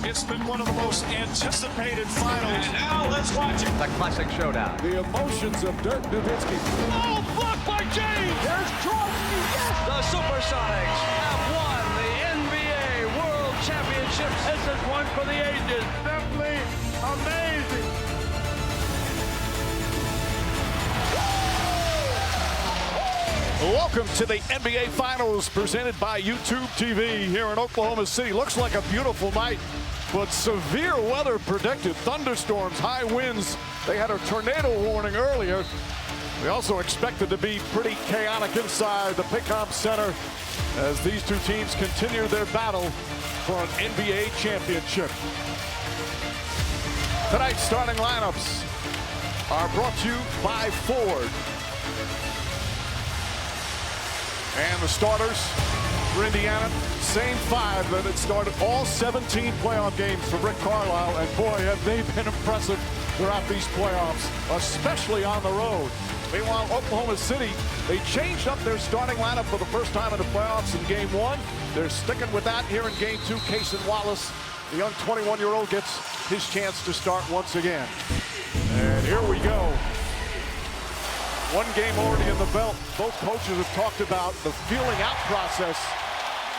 It's been one of the most anticipated finals. And now let's watch it. The classic showdown. The emotions of Dirk Nowitzki. Oh, blocked by James. Here's Jordan. Yes! The Supersonics have won the NBA World Championship. This is one for the ages. Simply amazing. Welcome to the NBA Finals presented by YouTube TV here in Oklahoma City. Looks like a beautiful night, but severe weather predicted. Thunderstorms, high winds. They had a tornado warning earlier. We also expected to be pretty chaotic inside the Pickup Center as these two teams continue their battle for an NBA championship. Tonight's starting lineups are brought to you by Ford. And the starters for Indiana, same five that had started all 17 playoff games for Rick Carlisle. And boy, have they been impressive throughout these playoffs, especially on the road. Meanwhile, Oklahoma City, they changed up their starting lineup for the first time in the playoffs in game one. They're sticking with that here in game two. Cason Wallace, the young 21-year-old, gets his chance to start once again. And here we go. One game already in the belt. Both coaches have talked about the feeling out process.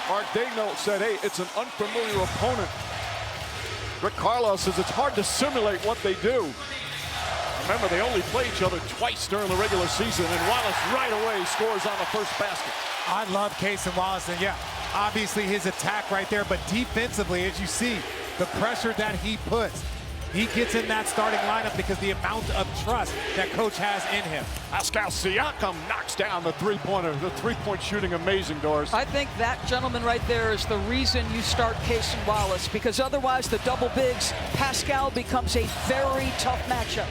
Mark Daigneault said, hey, it's an unfamiliar opponent. Rick Carlisle says it's hard to simulate what they do. Remember, they only play each other twice during the regular season, and Wallace right away scores on the first basket. I love Cason Wallace, and yeah, obviously his attack right there, but defensively, as you see, the pressure that he puts. He gets in that starting lineup because the amount of trust that coach has in him. Pascal Siakam knocks down the three-pointer. The three-point shooting amazing, Doris. I think that gentleman right there is the reason you start Cason Wallace, because otherwise the double bigs, Pascal becomes a very tough matchup.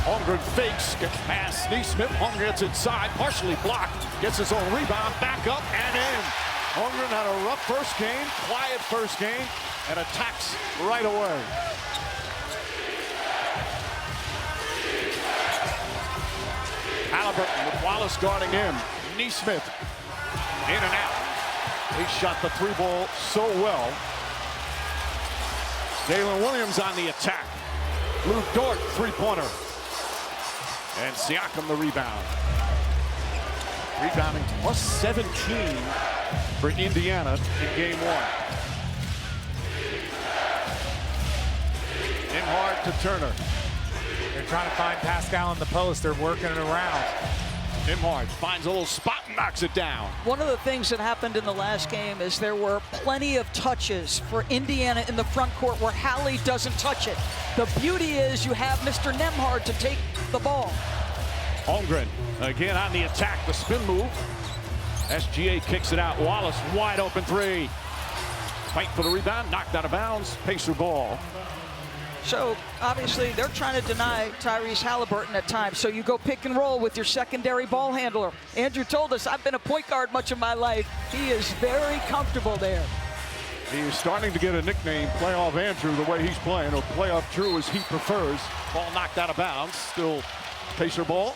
Holmgren fakes, gets past Nesmith. Holmgren gets inside, partially blocked, gets his own rebound, back up and in. Holmgren had a rough first game, quiet first game, and attacks right away. Halliburton with Wallace guarding him. Nesmith in and out. He shot the three ball so well. Jalen Williams on the attack. Lou Dort, three-pointer. And Siakam the rebound. Rebounding plus 17 for Indiana in game one. Nembhard to Turner. They're trying to find Pascal in the post. They're working it around. Nembhard finds a little spot and knocks it down. One of the things that happened in the last game is there were plenty of touches for Indiana in the front court where Hallie doesn't touch it. The beauty is you have Mr. Nembhard to take the ball. Holmgren again on the attack, the spin move. SGA kicks it out. Wallace wide open three. Fight for the rebound, knocked out of bounds. Pacer ball. So obviously they're trying to deny Tyrese Halliburton at times. So you go pick and roll with your secondary ball handler. Andrew told us, I've been a point guard much of my life. He is very comfortable there. He's starting to get a nickname, Playoff Andrew, the way he's playing, or Playoff Drew as he prefers. Ball knocked out of bounds, still Pacer ball.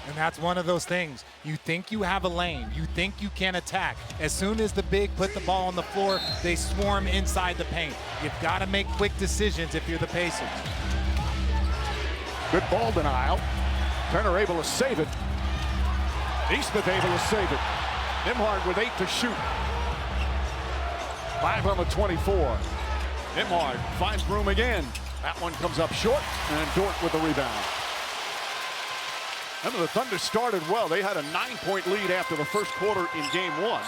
And that's one of those things. You think you have a lane. You think you can attack. As soon as the big put the ball on the floor, they swarm inside the paint. You've got to make quick decisions if you're the Pacers. Good ball denial. Turner able to save it. Nesmith able to save it. Nembhard with 8 to shoot. 5 on the 24. Nembhard finds room again. That one comes up short, and Dort with the rebound. Remember, the Thunder started well. They had a 9-point lead after the first quarter in game one.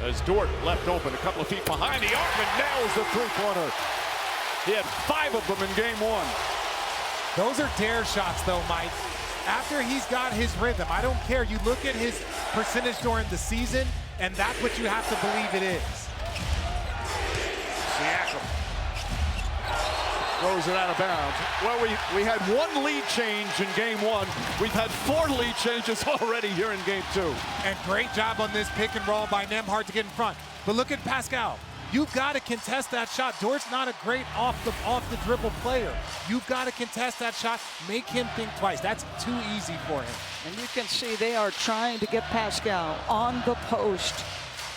As Dort left open, a couple of feet behind the arc and nails the three-pointer. He had 5 of them in game one. Those are dare shots, though, Mike. After he's got his rhythm, I don't care. You look at his percentage during the season, and that's what you have to believe it is. Siakam throws it out of bounds. Well, we had one lead change in game one. We've had 4 lead changes already here in game two. And great job on this pick and roll by Nembhard to get in front. But look at Pascal. You've got to contest that shot. Dort's not a great off the dribble player. You've got to contest that shot, make him think twice. That's too easy for him. And you can see they are trying to get Pascal on the post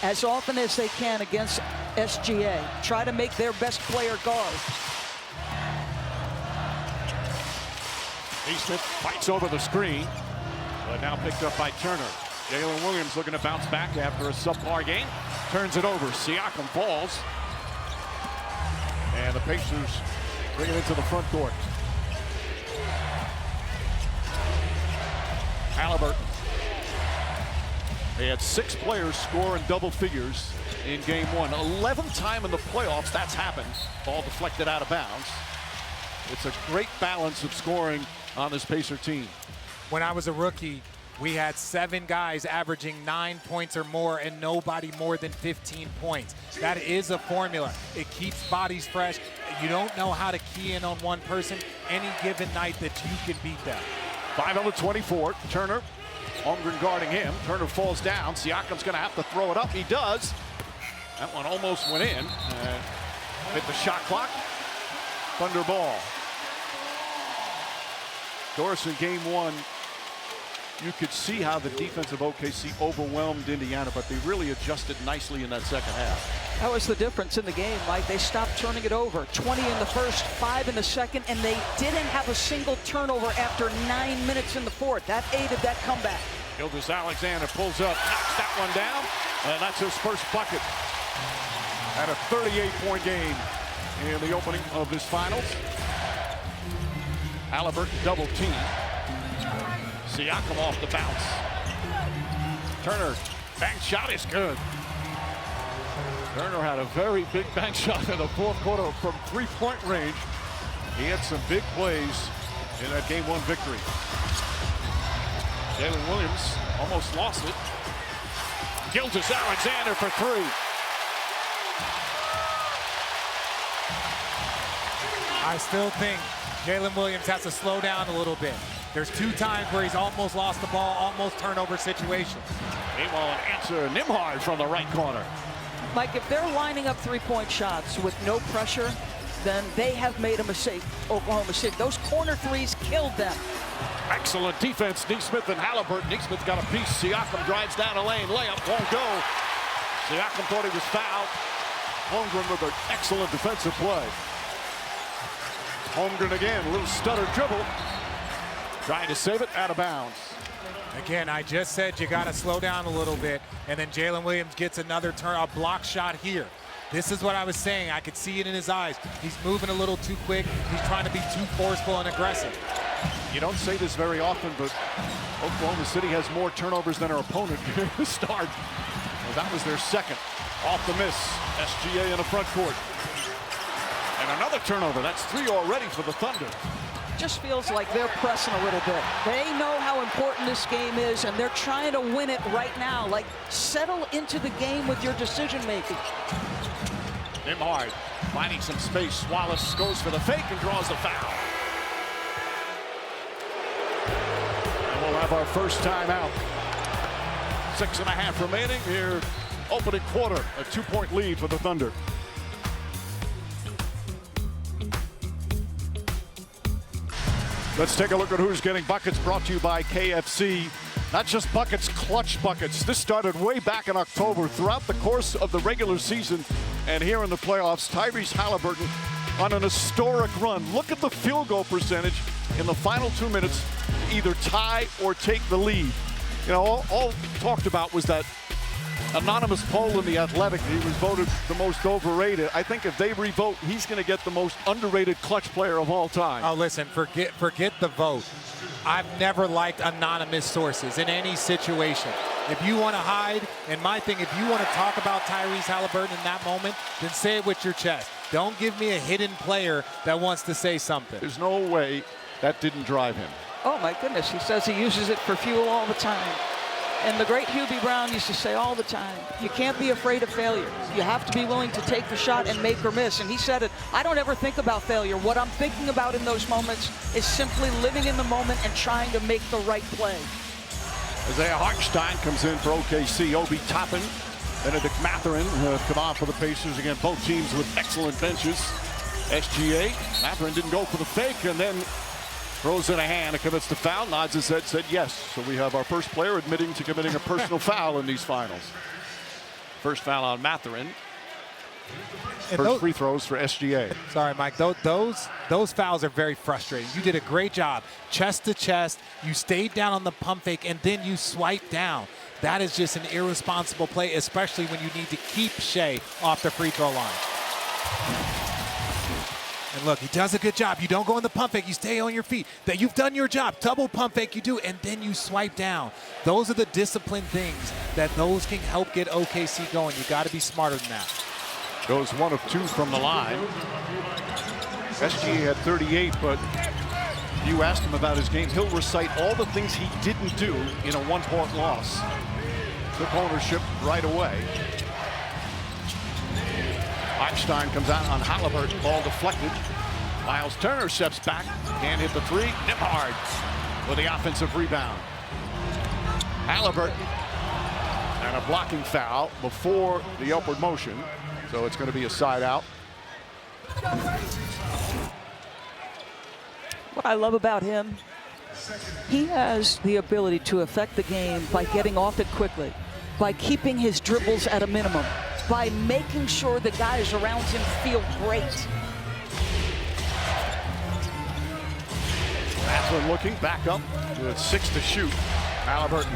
as often as they can against SGA. Try to make their best player guard. Nesmith fights over the screen, but now picked up by Turner. Jalen Williams looking to bounce back after a subpar game. Turns it over. Siakam falls. And the Pacers bring it into the front court. Halliburton. They had 6 players score in double figures in game 1. 11th time in the playoffs that's happened. Ball deflected out of bounds. It's a great balance of scoring on this Pacer team. When I was a rookie, we had 7 guys averaging 9 points or more and nobody more than 15 points. That is a formula. It keeps bodies fresh. You don't know how to key in on one person any given night that you can beat them. 5 on the 24. Turner, Holmgren guarding him. Turner falls down. Siakam's going to have to throw it up. He does. That one almost went in. And hit the shot clock. Thunder ball. Doris, in game 1, you could see how the defense of OKC overwhelmed Indiana, but they really adjusted nicely in that second half. That was the difference in the game, Mike. They stopped turning it over. 20 in the first, 5 in the second, and they didn't have a single turnover after 9 minutes in the fourth. That aided that comeback. Gilgeous-Alexander pulls up, knocks that one down, and that's his first bucket. At a 38-point game in the opening of this finals. Halliburton double team. Siakam off the bounce. Turner, bank shot is good. Turner had a very big bank shot in the fourth quarter from 3-point range. He had some big plays in that game 1 victory. Jalen Williams almost lost it. Gilgeous-Alexander for 3. I still think Jalen Williams has to slow down a little bit. There's 2 times where he's almost lost the ball, almost turnover situation. Meanwhile, an answer, Nembhard from the right corner. Mike, if they're lining up 3-point shots with no pressure, then they have made a mistake, Oklahoma City. Those corner threes killed them. Excellent defense, Nesmith and Halliburton. Nesmith got a piece. Siakam drives down a lane. Layup won't go. Siakam thought he was fouled. Holmgren with an excellent defensive play. Holmgren again, a little stutter dribble. Trying to save it, out of bounds. Again, I just said you got to slow down a little bit, and then Jalen Williams gets another a block shot here. This is what I was saying. I could see it in his eyes. He's moving a little too quick. He's trying to be too forceful and aggressive. You don't say this very often, but Oklahoma City has more turnovers than our opponent here to start. Well, that was their second. Off the miss, SGA in the front court. And another turnover. That's 3 already for the Thunder. Just feels like they're pressing a little bit. They know how important this game is, and they're trying to win it right now. Like, settle into the game with your decision-making. Nembhard finding some space. Wallace goes for the fake and draws the foul. And we'll have our first timeout. 6.5 remaining here. Opening quarter, a 2-point lead for the Thunder. Let's take a look at who's getting buckets, brought to you by KFC. Not just buckets, clutch buckets. This started way back in October. Throughout the course of the regular season and here in the playoffs, Tyrese Halliburton on an historic run. Look at the field goal percentage in the final 2 minutes to either tie or take the lead. You know, all talked about was that anonymous poll in The Athletic. He was voted the most overrated. I think if they revote, he's going to get the most underrated clutch player of all time. Oh, listen, forget the vote. I've never liked anonymous sources in any situation. If you want to hide, and my thing, if you want to talk about Tyrese Halliburton in that moment, then say it with your chest. Don't give me a hidden player that wants to say something. There's no way that didn't drive him. Oh, my goodness. He says he uses it for fuel all the time. And the great Hubie Brown used to say all the time, you can't be afraid of failure. You have to be willing to take the shot and make or miss. And he said it, I don't ever think about failure. What I'm thinking about in those moments is simply living in the moment and trying to make the right play. Isaiah Hartenstein comes in for OKC. Obi Toppin, Benedict Mathurin come on for the Pacers. Again, both teams with excellent benches. SGA, Mathurin didn't go for the fake, and then throws in a hand and commits the foul. Nods his head, said yes. So we have our first player admitting to committing a personal foul in these finals. First foul on Mathurin. And First free throws for SGA. Sorry, Mike. Those fouls are very frustrating. You did a great job, chest to chest. You stayed down on the pump fake, and then you swiped down. That is just an irresponsible play, especially when you need to keep Shea off the free throw line. And look, he does a good job. You don't go in the pump fake. You stay on your feet. That you've done your job. Double pump fake you do, and then you swipe down. Those are the discipline things that those can help get OKC going. You got to be smarter than that. Goes 1 of 2 from the line. SGA had 38, but you asked him about his games. He'll recite all the things he didn't do in a one-point loss. Took ownership right away. Einstein comes out on Halliburton, ball deflected. Miles Turner steps back, can't hit the three. Nembhard with the offensive rebound. Halliburton, and a blocking foul before the upward motion, so it's going to be a side out. What I love about him, he has the ability to affect the game by getting off it quickly, by keeping his dribbles at a minimum, by making sure the guys around him feel great. Mathurin looking back up with 6 to shoot. Halliburton.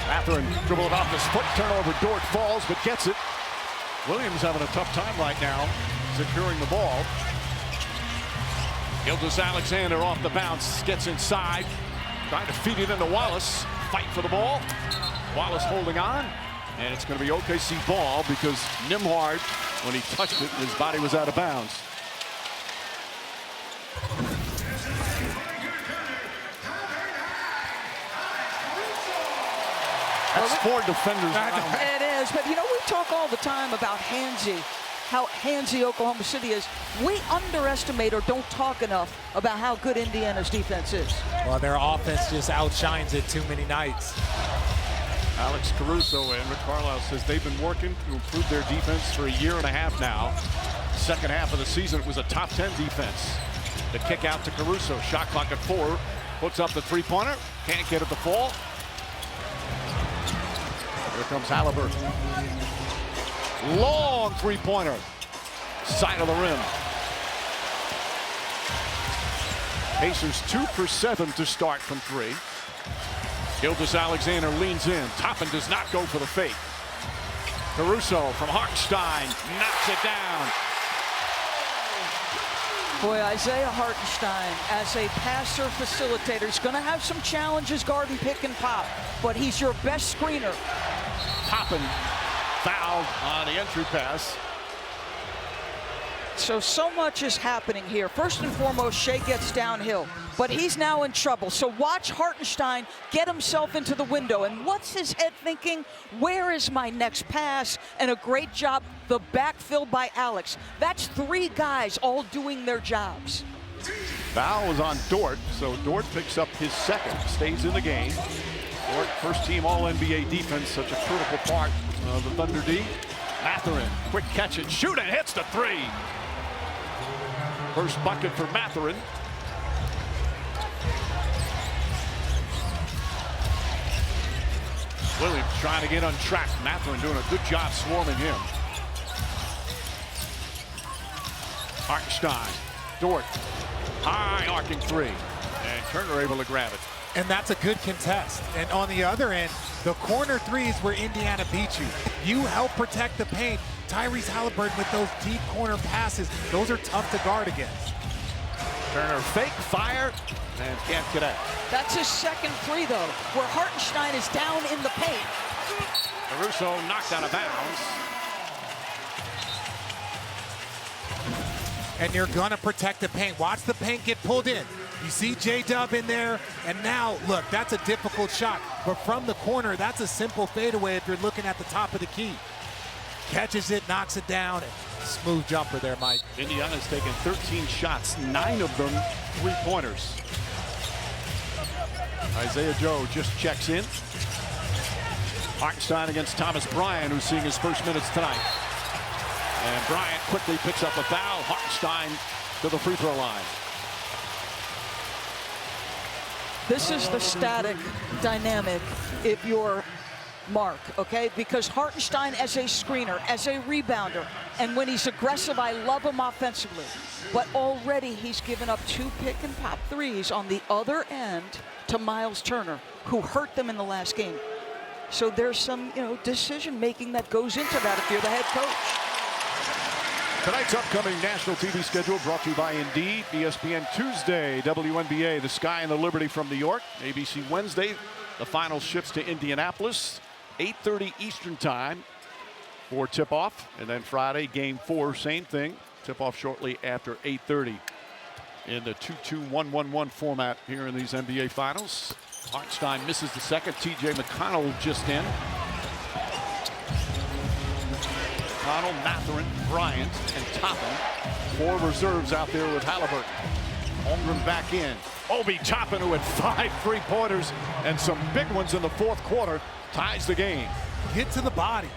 Mathurin dribbled off his foot, turnover. Dort falls but gets it. Williams having a tough time right now securing the ball. Gilgeous-Alexander off the bounce, gets inside, trying to feed it into Wallace. Fight for the ball. Wallace holding on, and it's going to be OKC ball because Nembhard, when he touched it, his body was out of bounds. That's 4 defenders around. It is, but you know, we talk all the time about handsy, how handsy Oklahoma City is. We underestimate or don't talk enough about how good Indiana's defense is. Well, their offense just outshines it too many nights. Alex Caruso and Rick Carlisle says they've been working to improve their defense for a year and a half now. Second half of the season, it was a top 10 defense. The kick out to Caruso, shot clock at 4, puts up the three-pointer, can't get it to fall. Here comes Halliburton. Long three-pointer, side of the rim. Pacers 2 for 7 to start from 3. Gilgeous-Alexander leans in. Toppin does not go for the fake. Caruso from Hartenstein knocks it down. Boy, Isaiah Hartenstein, as a passer facilitator, is going to have some challenges guarding pick and pop, but he's your best screener. Toppin fouled on the entry pass. So much is happening here. First and foremost, Shea gets downhill, but he's now in trouble. So watch Hartenstein get himself into the window. And what's his head thinking? Where is my next pass? And a great job, the backfill by Alex. That's 3 guys all doing their jobs. Foul was on Dort, so Dort picks up his second, stays in the game. Dort, first team All-NBA defense, such a critical part of the Thunder D. Mathurin, quick catch and shoot, and hits the 3. First bucket for Mathurin. Williams trying to get on track. Mathurin doing a good job swarming him. Hartenstein, Dort, high arcing 3, and Turner able to grab it. And that's a good contest. And on the other end, the corner threes where Indiana beat you. You help protect the paint. Tyrese Halliburton with those deep corner passes, those are tough to guard against. Turner fake, fire, and can't connect. That's his second 3, though, where Hartenstein is down in the paint. Caruso knocked out of bounds. And you're gonna protect the paint. Watch the paint get pulled in. You see J-Dub in there, and now, look, that's a difficult shot. But from the corner, that's a simple fadeaway if you're looking at the top of the key. Catches it, knocks it down, and smooth jumper there, Mike. Indiana's taken 13 shots, 9 of them three-pointers. Isaiah Joe just checks in. Hartenstein against Thomas Bryant, who's seeing his first minutes tonight. And Bryant quickly picks up a foul. Hartenstein to the free throw line. This is the static dynamic if you're Mark, okay? Because Hartenstein as a screener, as a rebounder, and when he's aggressive, I love him offensively. But already he's given up 2 pick-and-pop threes on the other end to Miles Turner, who hurt them in the last game. So there's some, decision-making that goes into that if you're the head coach. Tonight's upcoming national TV schedule brought to you by Indeed. ESPN Tuesday, WNBA, the Sky and the Liberty from New York. ABC Wednesday, the final shifts to Indianapolis. 8:30 Eastern time for tip-off. And then Friday, Game 4, same thing. Tip-off shortly after 8:30 in the 2-2-1-1-1 format here in these NBA Finals. Hartenstein misses the second. T.J. McConnell just in. McConnell, Mathurin, Bryant, and Toppin. 4 reserves out there with Halliburton. Holmgren back in. Obi Toppin, who had 5 3-pointers and some big ones in the fourth quarter, ties the game. Get to the body.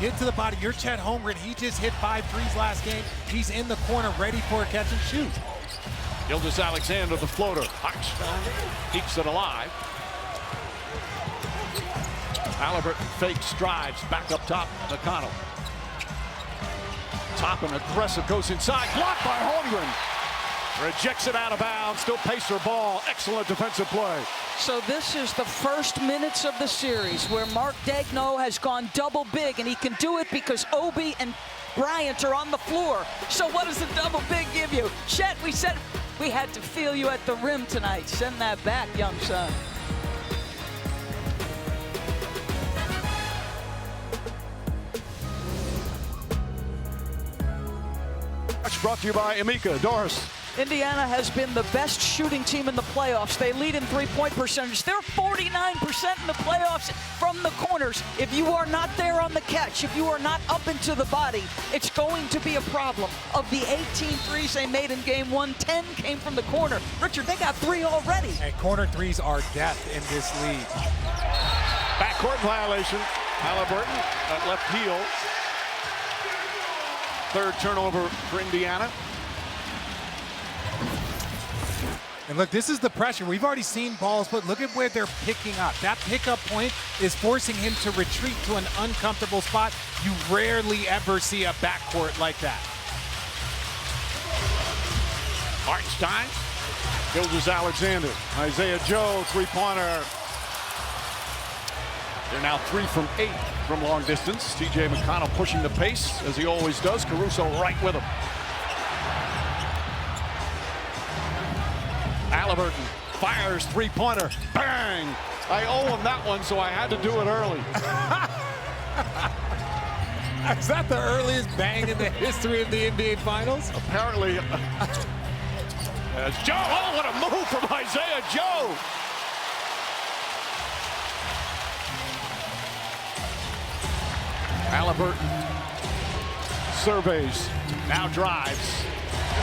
Get to the body. You're Chet Holmgren. He just hit 5 threes last game. He's in the corner ready for a catch and shoot. Gilgeous-Alexander, the floater. Hartenstein keeps it alive. Halliburton fakes, strides, back up top, McConnell. Toppin aggressive, goes inside, blocked by Holmgren. Rejects it out of bounds, still Pacer ball. Excellent defensive play. So this is the first minutes of the series where Mark Daigneault has gone double big, and he can do it because Obi and Bryant are on the floor. So what does the double big give you? Chet, we said we had to feel you at the rim tonight. Send that back, young son. Brought to you by Emeka. Doris. Indiana has been the best shooting team in the playoffs. They lead in three-point percentage. They're 49% in the playoffs from the corners. If you are not there on the catch, if you are not up into the body, it's going to be a problem. Of the 18 threes they made in game 1, 10 came from the corner. Richard, they got 3 already. And corner threes are death in this league. Backcourt violation. Halliburton at left heel. 3rd turnover for Indiana. And look, this is the pressure. We've already seen balls, but look at where they're picking up. That pickup point is forcing him to retreat to an uncomfortable spot. You rarely ever see a backcourt like that. Hartenstein. Gilgeous-Alexander. Isaiah Joe, 3-pointer. They're now 3 from 8 from long distance. T.J. McConnell pushing the pace, as he always does. Caruso right with him. Halliburton fires 3-pointer. Bang! I owe him that one, so I had to do it early. Is that the earliest bang in the history of the NBA Finals? Apparently. As Joe, oh, what a move from Isaiah Joe! Halliburton surveys, now drives,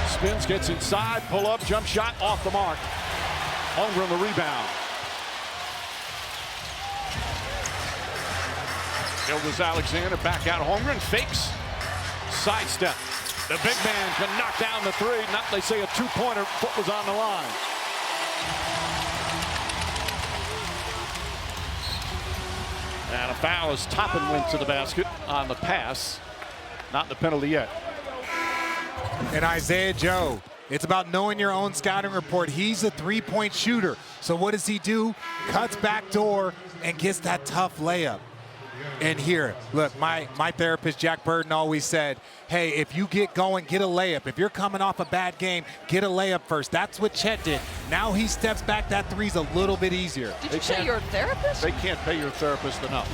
spins, gets inside, pull up, jump shot, off the mark. Holmgren the rebound. Gilgeous-Alexander back out. Holmgren fakes, sidestep. The big man can knock down the 3. Not, they say, a 2-pointer. Foot was on the line. And a foul as Toppin went to the basket on the pass. Not the penalty yet. And Isaiah Joe, it's about knowing your own scouting report. He's a 3-point shooter. So what does he do? Cuts back door and gets that tough layup. And here, look, my therapist, Jack Burton, always said, hey, if you get going, get a layup. If you're coming off a bad game, get a layup first. That's what Chet did. Now he steps back. That 3's a little bit easier. Did you say you're a therapist? They can't pay your therapist enough.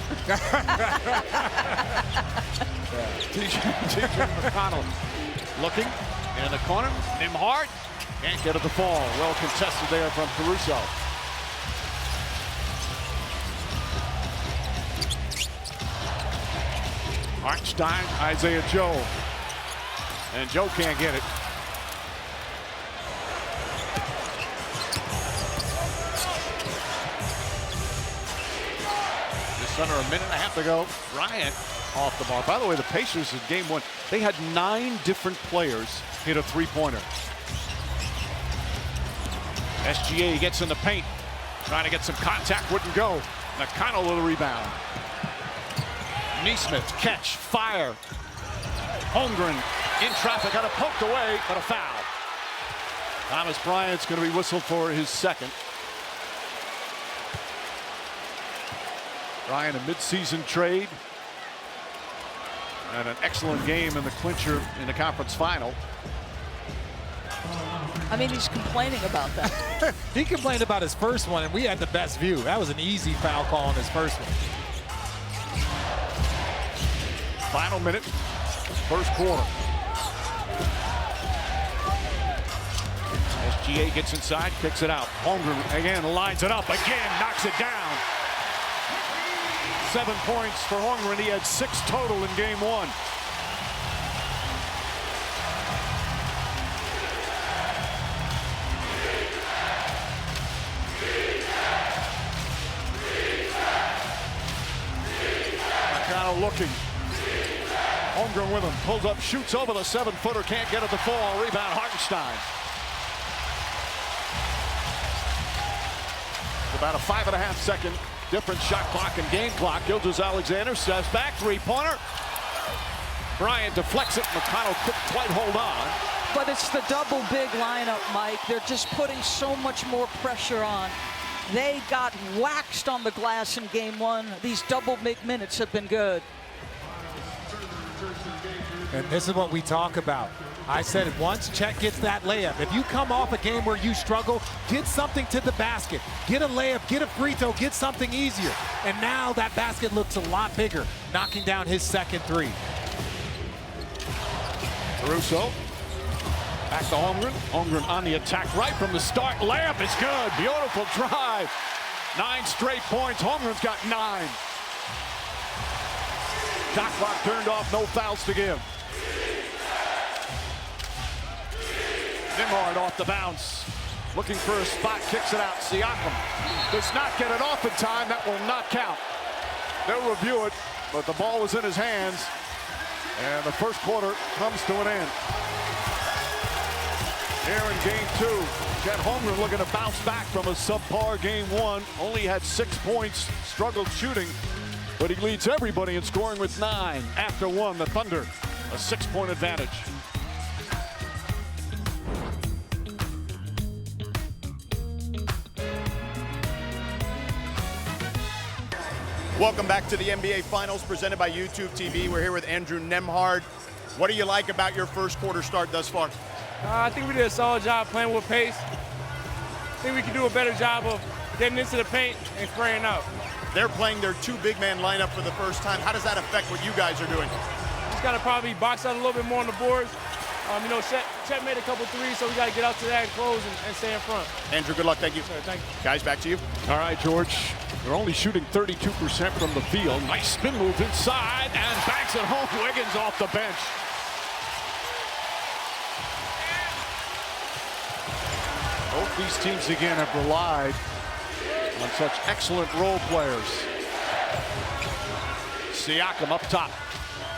T.J. McConnell looking in the corner. Nembhard can't get it to fall. Well contested there from Caruso. Hartenstein, Isaiah Joe. And Joe can't get it. Just under a minute and a half to go. Bryant off the mark. By the way, the Pacers in game 1, they had 9 different players hit a 3-pointer. SGA gets in the paint, trying to get some contact, wouldn't go. McConnell with a rebound. Neesmith, catch, fire. Holmgren in traffic, got it poked away, but a foul. Thomas Bryant's going to be whistled for his second. Bryant, a midseason trade. And an excellent game in the clincher in the conference final. I mean, he's complaining about that. He complained about his first one, and we had the best view. That was an easy foul call on his first one. Final minute, first quarter. SGA gets inside, kicks it out. Holmgren again lines it up, again knocks it down. 7 points for Holmgren. He had 6 total in game 1. Nakano looking. Holmgren with him, pulls up, shoots over the 7-footer, can't get it to fall. Rebound Hartenstein. About a 5.5 second different shot clock and game clock. Gilgeous-Alexander steps back, 3-pointer. Bryant deflects it. McConnell couldn't quite hold on. But it's the double big lineup, Mike. They're just putting so much more pressure on. They got waxed on the glass in game 1. These double big minutes have been good. And this is what we talk about. I said it once, Chet gets that layup. If you come off a game where you struggle, get something to the basket. Get a layup, get a free throw, get something easier. And now that basket looks a lot bigger, knocking down his second 3. Caruso. Back to Holmgren. Holmgren on the attack right from the start. Layup is good. Beautiful drive. 9 straight points. Holmgren's got 9. Shot clock turned off, no fouls to give. Nembhard off the bounce. Looking for a spot, kicks it out. Siakam does not get it off in time. That will not count. They'll review it, but the ball was in his hands. And the first quarter comes to an end. Here in game 2, Chet Holmgren looking to bounce back from a subpar game 1. Only had 6 points, struggled shooting, but he leads everybody in scoring with 9. After 1, the Thunder, a 6-point advantage. Welcome back to the NBA Finals presented by YouTube TV. We're here with Andrew Nembhard. What do you like about your first quarter start thus far? I think we did a solid job playing with pace. I think we can do a better job of getting into the paint and spraying out. They're playing their 2 big man lineup for the first time. How does that affect what you guys are doing? Just got to probably box out a little bit more on the boards. You know, Chet made a couple threes, so we got to get out to that and close and stay in front. Andrew, good luck. Thank you. Sure, thank you. Guys, back to you. All right, George. They're only shooting 32% from the field. Nice spin move inside and banks it home. Wiggins off the bench. Both these teams again have relied on such excellent role players. Siakam up top.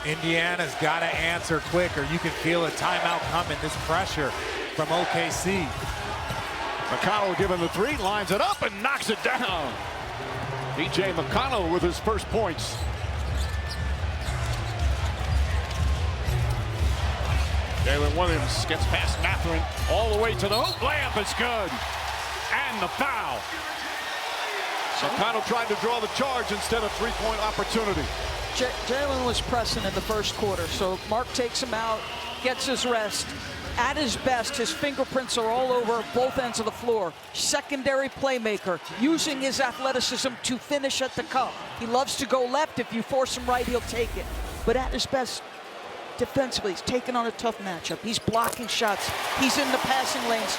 Indiana's got to answer quick, or you can feel a timeout coming. This pressure from OKC. McConnell given the 3, lines it up and knocks it down. DJ McConnell with his first points. Jalen Williams gets past Mathurin all the way to the hoop. Layup is good. And the foul. McConnell tried to draw the charge instead of 3-point opportunity. Jalen was pressing in the first quarter, so Mark takes him out, gets his rest. At his best, his fingerprints are all over both ends of the floor. Secondary playmaker, using his athleticism to finish at the cup. He loves to go left. If you force him right, he'll take it. But at his best, defensively, he's taking on a tough matchup. He's blocking shots. He's in the passing lanes.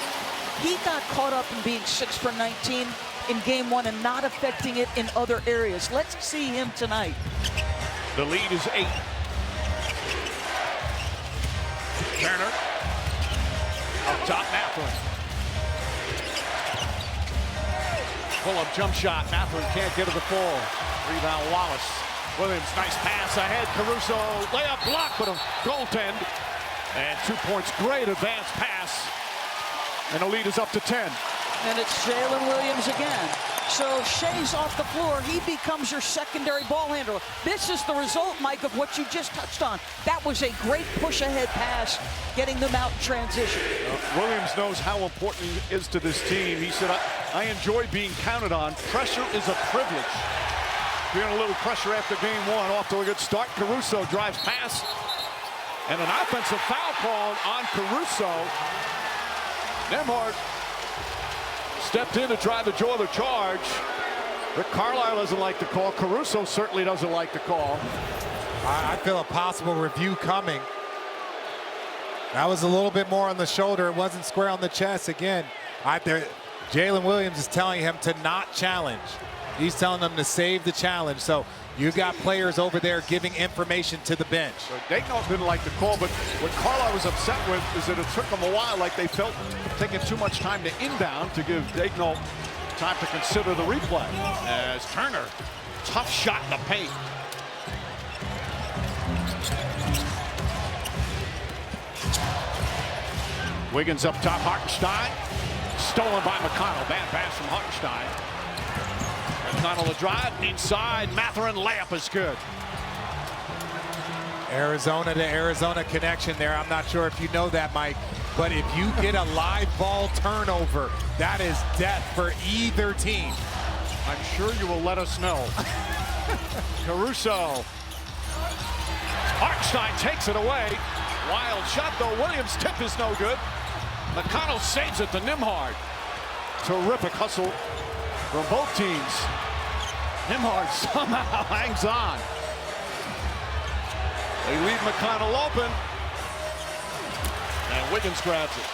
He got caught up in being 6 for 19 in game 1 and not affecting it in other areas. Let's see him tonight. The lead is 8. Turner. Up top, Mathurin. Pull-up jump shot. Mathurin can't get to the full. Rebound Wallace. Williams, nice pass ahead. Caruso, layup block, but a goaltend. And 2 points, great advance pass. And the lead is up to 10. And it's Jalen Williams again. So Shea's off the floor. He becomes your secondary ball handler. This is the result, Mike, of what you just touched on. That was a great push-ahead pass, getting them out in transition. Williams knows how important he is to this team. He said, I enjoy being counted on. Pressure is a privilege. Feeling a little pressure after game one. Off to a good start. Caruso drives past. And an offensive foul called on Caruso. Nembhard stepped in to try to draw the charge. Rick Carlisle doesn't like the call. Caruso certainly doesn't like the call. I feel a possible review coming. That was a little bit more on the shoulder. It wasn't square on the chest. Again, Jalen Williams is telling him to not challenge. He's telling them to save the challenge. So you got players over there giving information to the bench. So Daigneault didn't like the call, but what Carlisle was upset with is that it took them a while, like they felt taking too much time to inbound to give Daigneault time to consider the replay. As Turner, tough shot in the paint. Wiggins up top, Hartenstein. Stolen by McConnell. Bad pass from Hartenstein. McConnell the drive, inside. Mathurin layup is good. Arizona to Arizona connection there. I'm not sure if you know that, Mike, but if you get a live ball turnover, that is death for either team. I'm sure you will let us know. Caruso. Hartenstein takes it away. Wild shot, though. Williams' tip is no good. McConnell saves it to Nembhard. Terrific hustle from both teams. Nembhard somehow hangs on. They leave McConnell open. And Wiggins grabs it.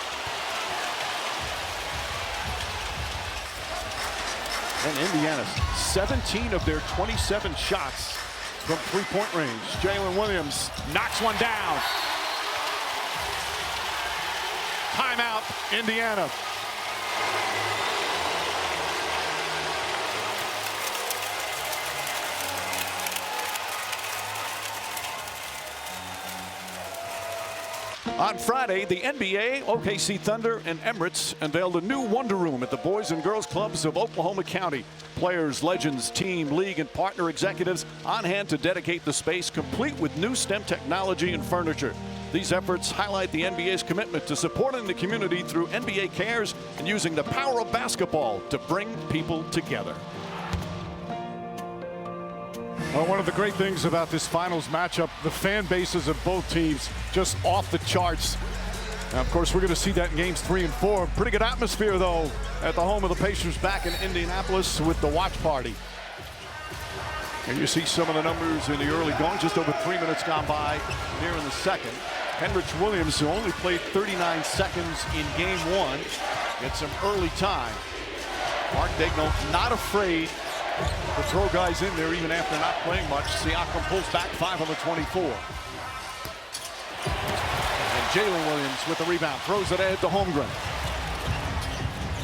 And Indiana, 17 of their 27 shots from three-point range. Jalen Williams knocks one down. Timeout, Indiana. On Friday, the NBA, OKC Thunder, and Emirates unveiled a new Wonder Room at the Boys and Girls Clubs of Oklahoma County. Players, legends, team, league, and partner executives on hand to dedicate the space, complete with new STEM technology and furniture. These efforts highlight the NBA's commitment to supporting the community through NBA Cares and using the power of basketball to bring people together. Well, one of the great things about this finals matchup, the fan bases of both teams just off the charts. Now, of course, we're going to see that in games 3 and 4. Pretty good atmosphere, though, at the home of the Pacers back in Indianapolis with the watch party. And you see some of the numbers in the early going, just over 3 minutes gone by here in the second. Kenrich Williams, who only played 39 seconds in game 1, gets some early time. Mark Daigneault not afraid to throw guys in there even after not playing much. Siakam pulls back 5 on the 24. And Jalen Williams with the rebound, throws it ahead to Holmgren.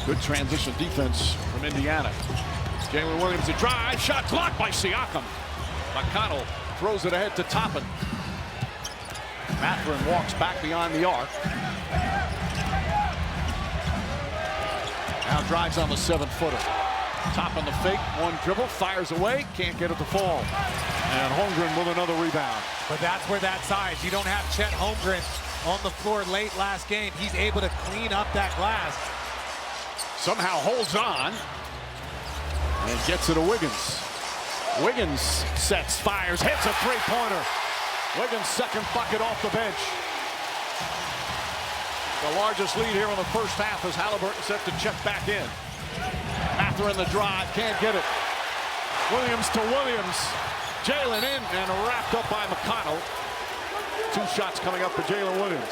Good transition defense from Indiana. Jalen Williams a drive, shot blocked by Siakam. McConnell throws it ahead to Toppin. Mathurin walks back beyond the arc. Now drives on the 7-footer. Toppin the fake, one dribble, fires away, can't get it to fall. And Holmgren with another rebound. But that's where that size. You don't have Chet Holmgren on the floor late last game. He's able to clean up that glass. Somehow holds on and gets it to Wiggins. Wiggins sets, fires, hits a three-pointer. Wiggins' second bucket off the bench. The largest lead here in the first half as Halliburton set to check back in. Mathurin the drive, can't get it. Williams to Williams. Jalen in and wrapped up by McConnell. 2 shots coming up for Jalen Williams.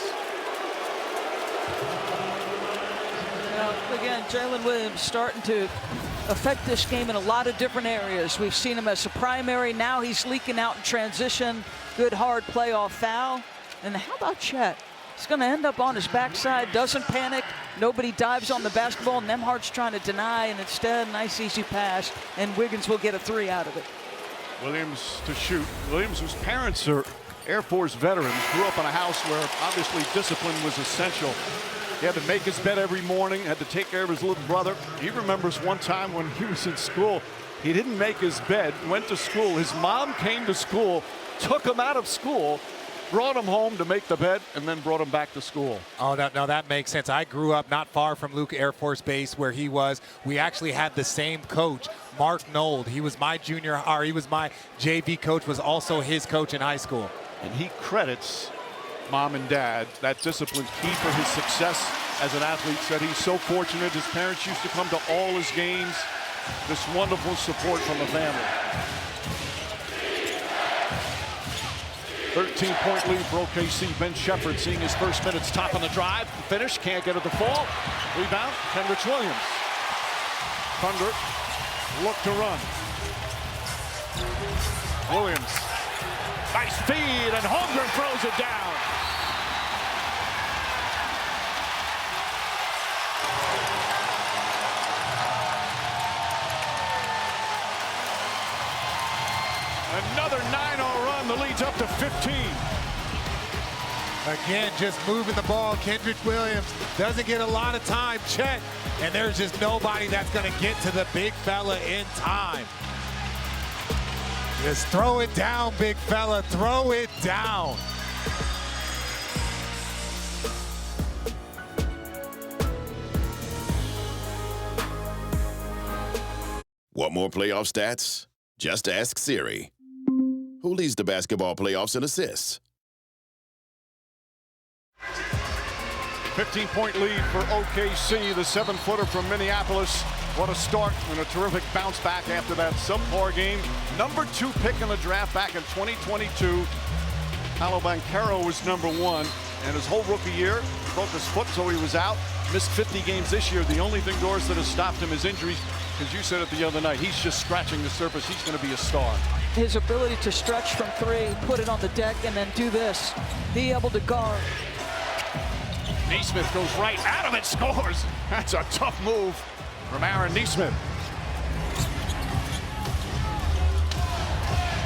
Again, Jalen Williams starting to affect this game in a lot of different areas. We've seen him as a primary. Now he's leaking out in transition. Good hard playoff foul. And how about Chet? He's going to end up on his backside, doesn't panic. Nobody dives on the basketball. Nembhard's trying to deny, and instead, nice easy pass, and Wiggins will get a 3 out of it. Williams to shoot. Williams, whose parents are Air Force veterans, grew up in a house where obviously discipline was essential. He had to make his bed every morning, had to take care of his little brother. He remembers one time when he was in school, he didn't make his bed, went to school. His mom came to school, took him out of school, brought him home to make the bed, and then brought him back to school. Oh, no, that makes sense. I grew up not far from Luke Air Force Base where he was. We actually had the same coach, Mark Nold. He was my he was my JV coach, was also his coach in high school. And he credits mom and dad. That discipline's key for his success as an athlete. Said he's so fortunate. His parents used to come to all his games. This wonderful support from the family. 13-point lead for OKC. Ben Shepherd seeing his first minutes, top on the drive. Finish, can't get it to fall. Rebound, Kenrich Williams. Thunder look to run. Williams. Nice feed, and Holmgren throws it down. Another 9-0 run, the lead's up to 15. Again, just moving the ball. Kenrich Williams doesn't get a lot of time. Chet, and there's just nobody that's going to get to the big fella in time. Just throw it down, big fella. Throw it down. Want more playoff stats? Just ask Siri. Who leads the basketball playoffs in assists? 15-point lead for OKC, the 7-footer from Minneapolis. What a start and a terrific bounce back after that subpar game. Number 2 pick in the draft back in 2022. Paolo Banchero was number 1, and his whole rookie year broke his foot, so he was out. Missed 50 games this year. The only thing, Doris, that has stopped him is injuries. Because you said it the other night, he's just scratching the surface. He's going to be a star. His ability to stretch from 3, put it on the deck, and then do this. Be able to guard. Nesmith goes right out of it, scores. That's a tough move from Aaron Nesmith.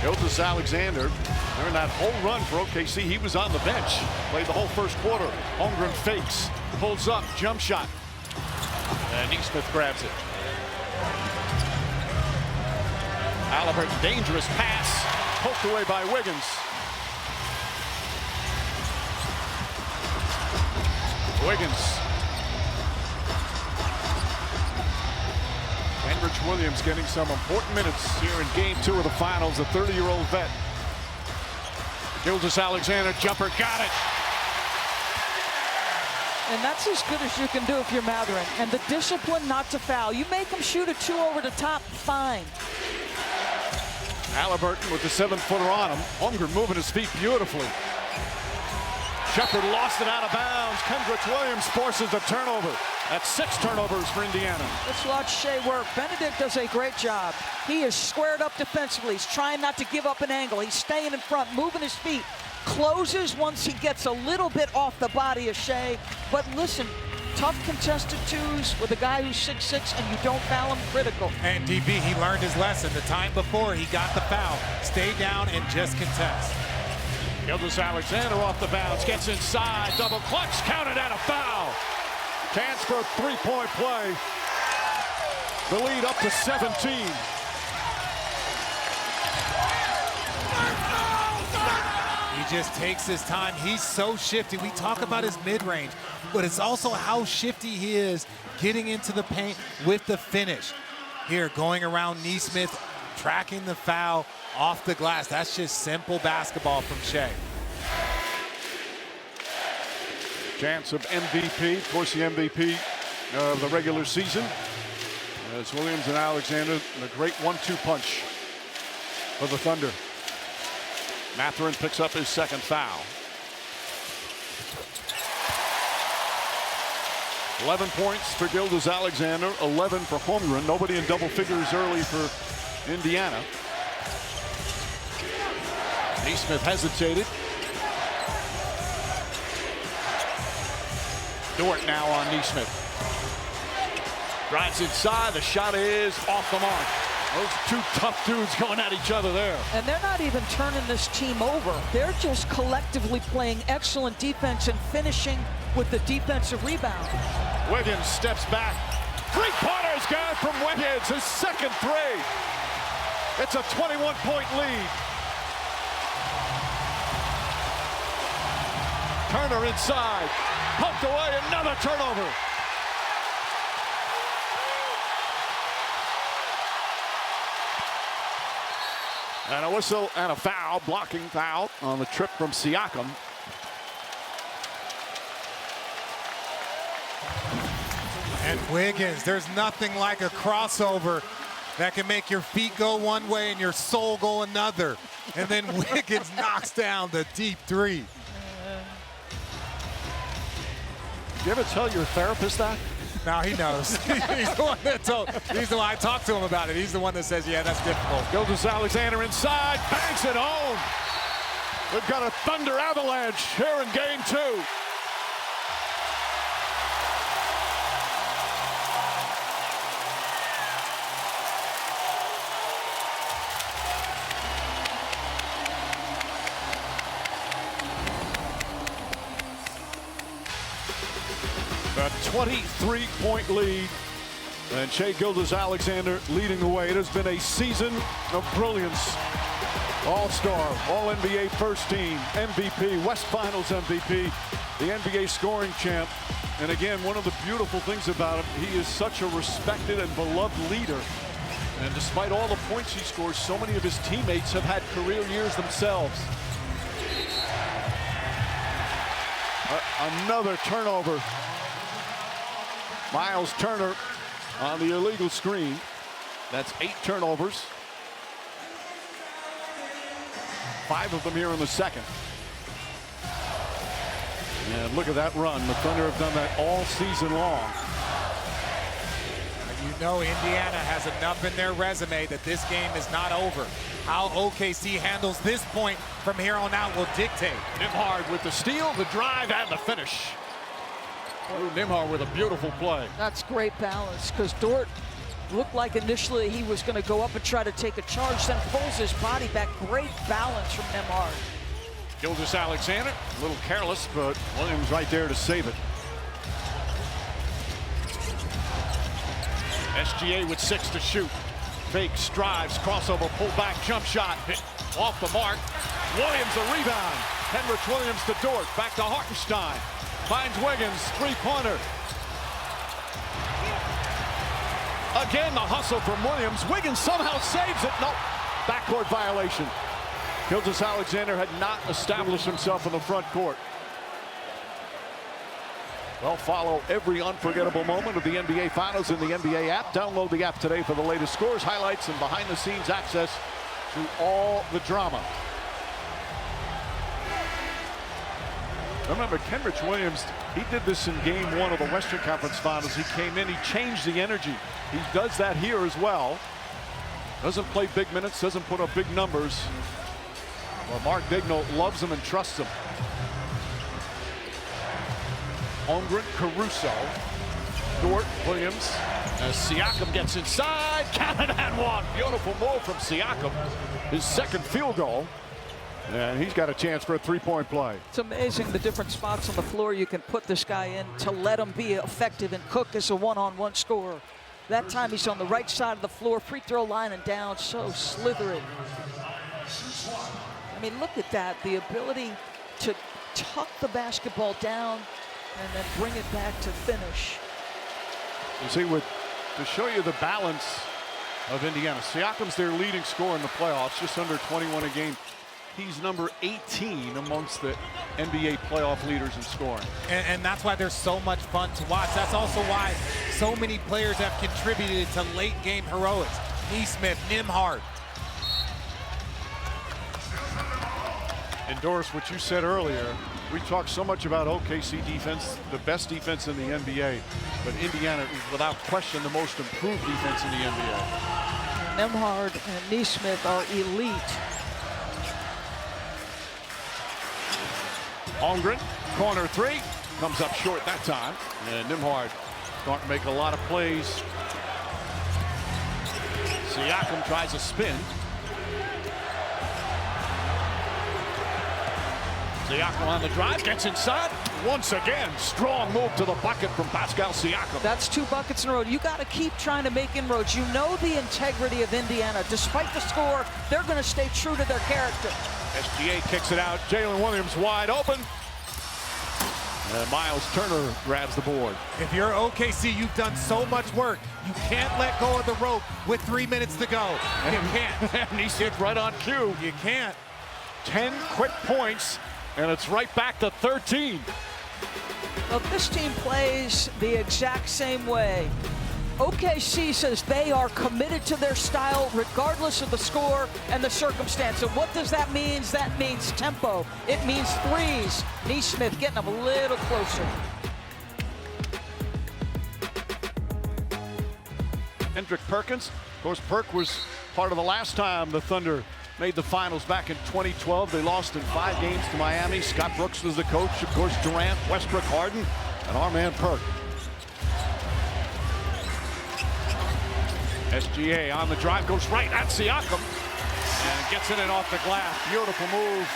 Gilgeous-Alexander, during that whole run for OKC, he was on the bench. Played the whole first quarter. Holmgren fakes, pulls up, jump shot. And Nesmith grabs it. Halliburton, dangerous pass, poked away by Wiggins. Wiggins. Kenrich Williams getting some important minutes here in game 2 of the finals, the 30-year-old vet. Gilgeous-Alexander, jumper, got it. And that's as good as you can do if you're Mathurin. And the discipline not to foul. You make him shoot a 2 over the top, fine. Halliburton with the 7-footer on him. Holmgren moving his feet beautifully. Shepherd lost it out of bounds. Kenrich Williams forces a turnover. That's 6 turnovers for Indiana. Let's watch Shea work. Benedict does a great job. He is squared up defensively. He's trying not to give up an angle. He's staying in front, moving his feet. Closes once he gets a little bit off the body of Shea. But listen, tough contested 2s with a guy who's 6'6", and you don't foul him, critical. And DB, he learned his lesson the time before he got the foul. Stay down and just contest. Gilgeous-Alexander off the bounce, gets inside, double clutch, counted and a foul. Chance for a 3-point play. The lead up to 17. He just takes his time. He's so shifty. We talk about his mid-range, but it's also how shifty he is getting into the paint with the finish. Here, going around Nesmith, tracking the foul off the glass. That's just simple basketball from Shea. Chance of MVP, of course the MVP of the regular season. As Williams and Alexander, the great 1-2 punch for the Thunder. Mathurin picks up his 2nd foul. 11 points for Gilgeous-Alexander, 11 for Holmgren. Nobody in double figures early for Indiana. Nesmith hesitated. Dort now on Nesmith. Drives inside, the shot is off the mark. Those 2 tough dudes going at each other there. And they're not even turning this team over. They're just collectively playing excellent defense and finishing with the defensive rebound. Wiggins steps back. Three-pointer is good from Wiggins, his second three. It's a 21-point lead. Turner inside, poked away, another turnover. And a whistle and a foul, blocking foul on the trip from Siakam. And Wiggins, there's nothing like a crossover that can make your feet go one way and your soul go another. And then Wiggins knocks down the deep three. You ever tell your therapist that? Now he knows. He's the one that told. He's the one I talked to him about it. He's the one that says, yeah, that's difficult. Gilgeous-Alexander inside, banks it home. We've got a Thunder avalanche here in game 2. A 23-point lead, and Shai Gilgeous-Alexander leading the way. It has been a season of brilliance. All-Star, All-NBA first team, MVP, West Finals MVP, the NBA scoring champ. And again, one of the beautiful things about him, he is such a respected and beloved leader. And despite all the points he scores, so many of his teammates have had career years themselves. Another turnover. Miles Turner on the illegal screen. That's 8 turnovers. 5 of them here in the second. And look at that run. The Thunder have done that all season long. You know Indiana has enough in their resume that this game is not over. How OKC handles this point from here on out will dictate. Nembhard with the steal, the drive, and the finish. Lou Nembhard with a beautiful play. That's great balance, because Dort looked like initially he was going to go up and try to take a charge, then pulls his body back. Great balance from Nembhard. Gilgeous-Alexander, a little careless, but Williams right there to save it. SGA with 6 to shoot. Fakes, drives, crossover, pull back, jump shot, hit off the mark. Williams a rebound. Henrich Williams to Dort, back to Hartenstein. Finds Wiggins, three-pointer. Again, the hustle from Williams. Wiggins somehow saves it. Nope, backcourt violation. Gilgeous-Alexander had not established himself in the front court. Well, follow every unforgettable moment of the NBA Finals in the NBA app. Download the app today for the latest scores, highlights, and behind-the-scenes access to all the drama. Remember, Kenrich Williams, he did this in game 1 of the Western Conference Finals. He came in, he changed the energy. He does that here as well. Doesn't play big minutes, doesn't put up big numbers. Well, Mark Daigneault loves him and trusts him. Holmgren, Caruso, Dort, Williams. As Siakam gets inside, count it and one. Beautiful move from Siakam. His second field goal. And he's got a chance for a three-point play. It's amazing the different spots on the floor you can put this guy in to let him be effective and cook as a one-on-one scorer. That time he's on the right side of the floor, free throw line and down, so slithery. I mean, look at that, the ability to tuck the basketball down and then bring it back to finish. You see, to show you the balance of Indiana, Siakam's their leading scorer in the playoffs, just under 21 a game. He's number 18 amongst the NBA playoff leaders in scoring. And that's why they're so much fun to watch. That's also why so many players have contributed to late game heroics. Nesmith, Nembhard. Endorse what you said earlier. We talked so much about OKC defense, the best defense in the NBA, but Indiana is without question the most improved defense in the NBA. Nembhard and Nesmith are elite. Holmgren, corner three, comes up short that time. And Nembhard starting to make a lot of plays. Siakam tries a spin. Siakam on the drive, gets inside. Once again, strong move to the bucket from Pascal Siakam. That's 2 buckets in a row. You got to keep trying to make inroads. You know the integrity of Indiana. Despite the score, they're going to stay true to their character. SGA kicks it out. Jalen Williams wide open. And Miles Turner grabs the board. If you're OKC, you've done so much work. You can't let go of the rope with 3 minutes to go. You can't. And he's hit right on cue. You can't. 10 quick points, and it's right back to 13. Well, this team plays the exact same way. OKC says they are committed to their style regardless of the score and the circumstance. And what does that mean? That means tempo. It means threes. Nesmith getting them a little closer. Kendrick Perkins. Of course, Perk was part of the last time the Thunder made the finals back in 2012. They lost in 5 games to Miami. Scott Brooks was the coach. Of course, Durant, Westbrook, Harden, and our man Perk. SGA on the drive, goes right at Siakam, and gets in and off the glass. Beautiful move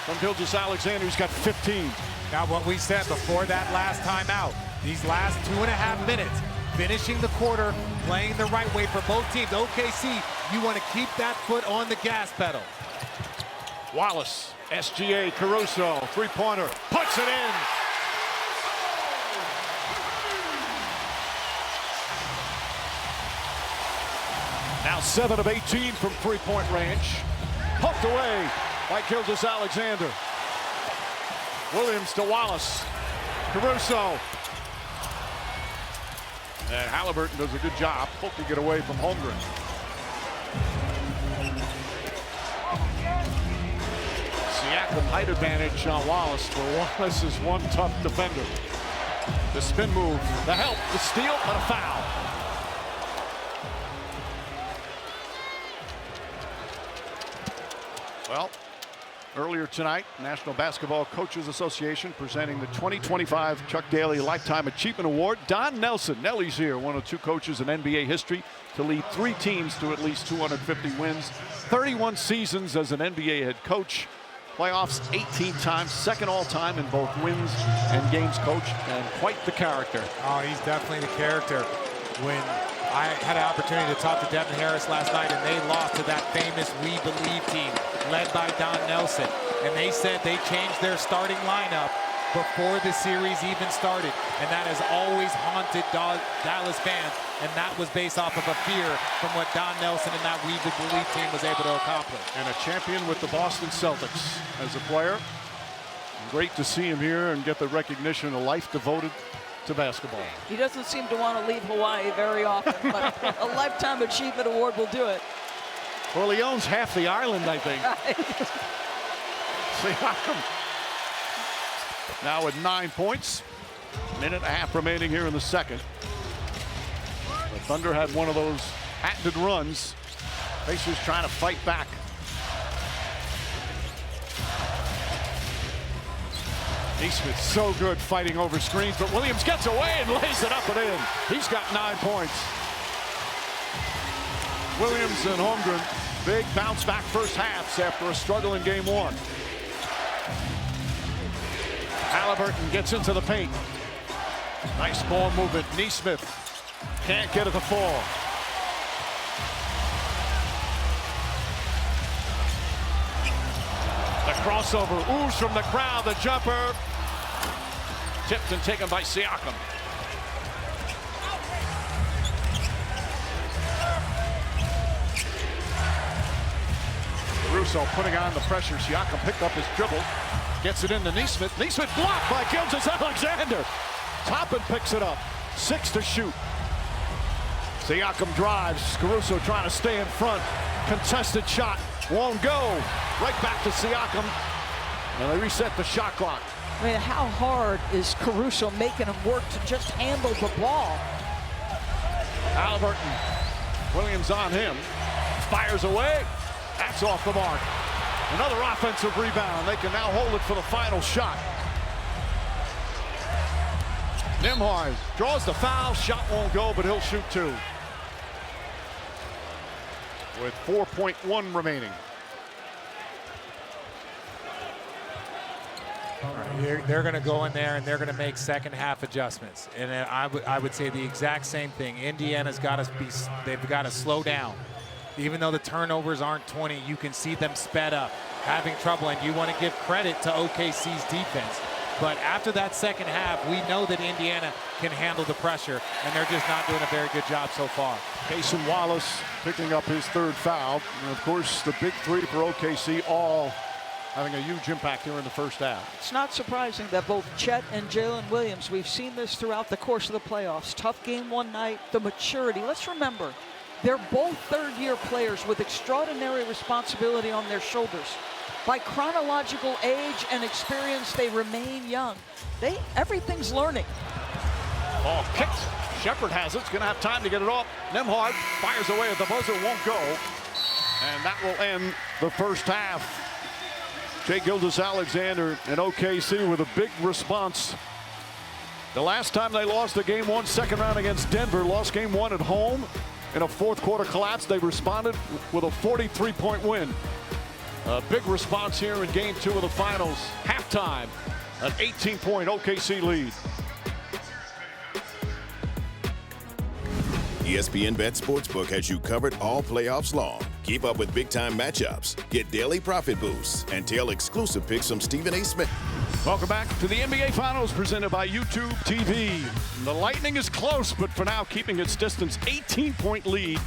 from Gilgeous-Alexander, who's got 15. Now, what we said before that last timeout, these last 2.5 minutes, finishing the quarter, playing the right way for both teams. OKC, you want to keep that foot on the gas pedal. Wallace, SGA, Caruso, three-pointer, puts it in. Now 7 of 18 from three-point range. Poked away by Gilgeous-Alexander. Williams to Wallace. Caruso. And Halliburton does a good job poking it away from Holmgren. Siakam height advantage on Wallace, but Wallace is one tough defender. The spin move, the help, the steal, but a foul. Well, earlier tonight, National Basketball Coaches Association presenting the 2025 Chuck Daly Lifetime Achievement Award. Don Nelson, Nelly's here, one of 2 coaches in NBA history to lead 3 teams to at least 250 wins, 31 seasons as an NBA head coach, playoffs 18 times, second all-time in both wins and games coached, and quite the character. Oh, he's definitely the character. When I had an opportunity to talk to Devin Harris last night, and they lost to that famous We Believe team led by Don Nelson. And they said they changed their starting lineup before the series even started. And that has always haunted Dallas fans. And that was based off of a fear from what Don Nelson and that We Believe team was able to accomplish. And a champion with the Boston Celtics as a player. Great to see him here and get the recognition, a life devoted to basketball. He doesn't seem to want to leave Hawaii very often, but a Lifetime Achievement Award will do it. Well, he owns half the island, I think. Siakam now with 9 points. Minute and a half remaining here in the second. The Thunder had one of those patented runs. Pacers trying to fight back. Nesmith so good fighting over screens, but Williams gets away and lays it up and in. He's got 9 points. Williams and Holmgren, big bounce back first halves after a struggle in game 1. Halliburton gets into the paint. Nice ball movement. Nesmith can't get it to fall. The crossover, ooze from the crowd, the jumper. Tipped and taken by Siakam. Caruso putting on the pressure. Siakam picked up his dribble. Gets it into Nesmith. Nesmith blocked by Gilgeous-Alexander. Toppin picks it up. 6 to shoot. Siakam drives. Caruso trying to stay in front. Contested shot. Won't go. Right back to Siakam. And they reset the shot clock. I mean, how hard is Caruso making him work to just handle the ball? Halliburton. Williams on him. Fires away. That's off the mark. Another offensive rebound. They can now hold it for the final shot. Nembhard draws the foul. Shot won't go, but he'll shoot 2. With 4.1 remaining. They're going to go in there and they're going to make second half adjustments. And I would say the exact same thing. Indiana's got to they've got to slow down. Even though the turnovers aren't 20, you can see them sped up, having trouble, and you want to give credit to OKC's defense. But after that second half, we know that Indiana can handle the pressure, and they're just not doing a very good job so far. Cason Wallace picking up his third foul. And of course, the big three for OKC all having a huge impact here in the first half. It's not surprising that both Chet and Jalen Williams, we've seen this throughout the course of the playoffs. Tough game one night, the maturity. Let's remember, they're both third-year players with extraordinary responsibility on their shoulders. By chronological age and experience, they remain young. Everything's learning. Ball kicked. Shepard has it. It's going to have time to get it off. Nembhard fires away at the buzzer, won't go. And that will end the first half. Shai Gilgeous-Alexander and OKC with a big response. The last time they lost the game one, second round against Denver, lost game one at home. In a fourth quarter collapse, they responded with a 43-point win. A big response here in game two of the finals. Halftime, an 18-point OKC lead. ESPN Bet Sportsbook has you covered all playoffs long. Keep up with big-time matchups, get daily profit boosts, and tell exclusive picks from Stephen A. Smith. Welcome back to the NBA Finals presented by YouTube TV. The Lightning is close, but for now keeping its distance. 18-point lead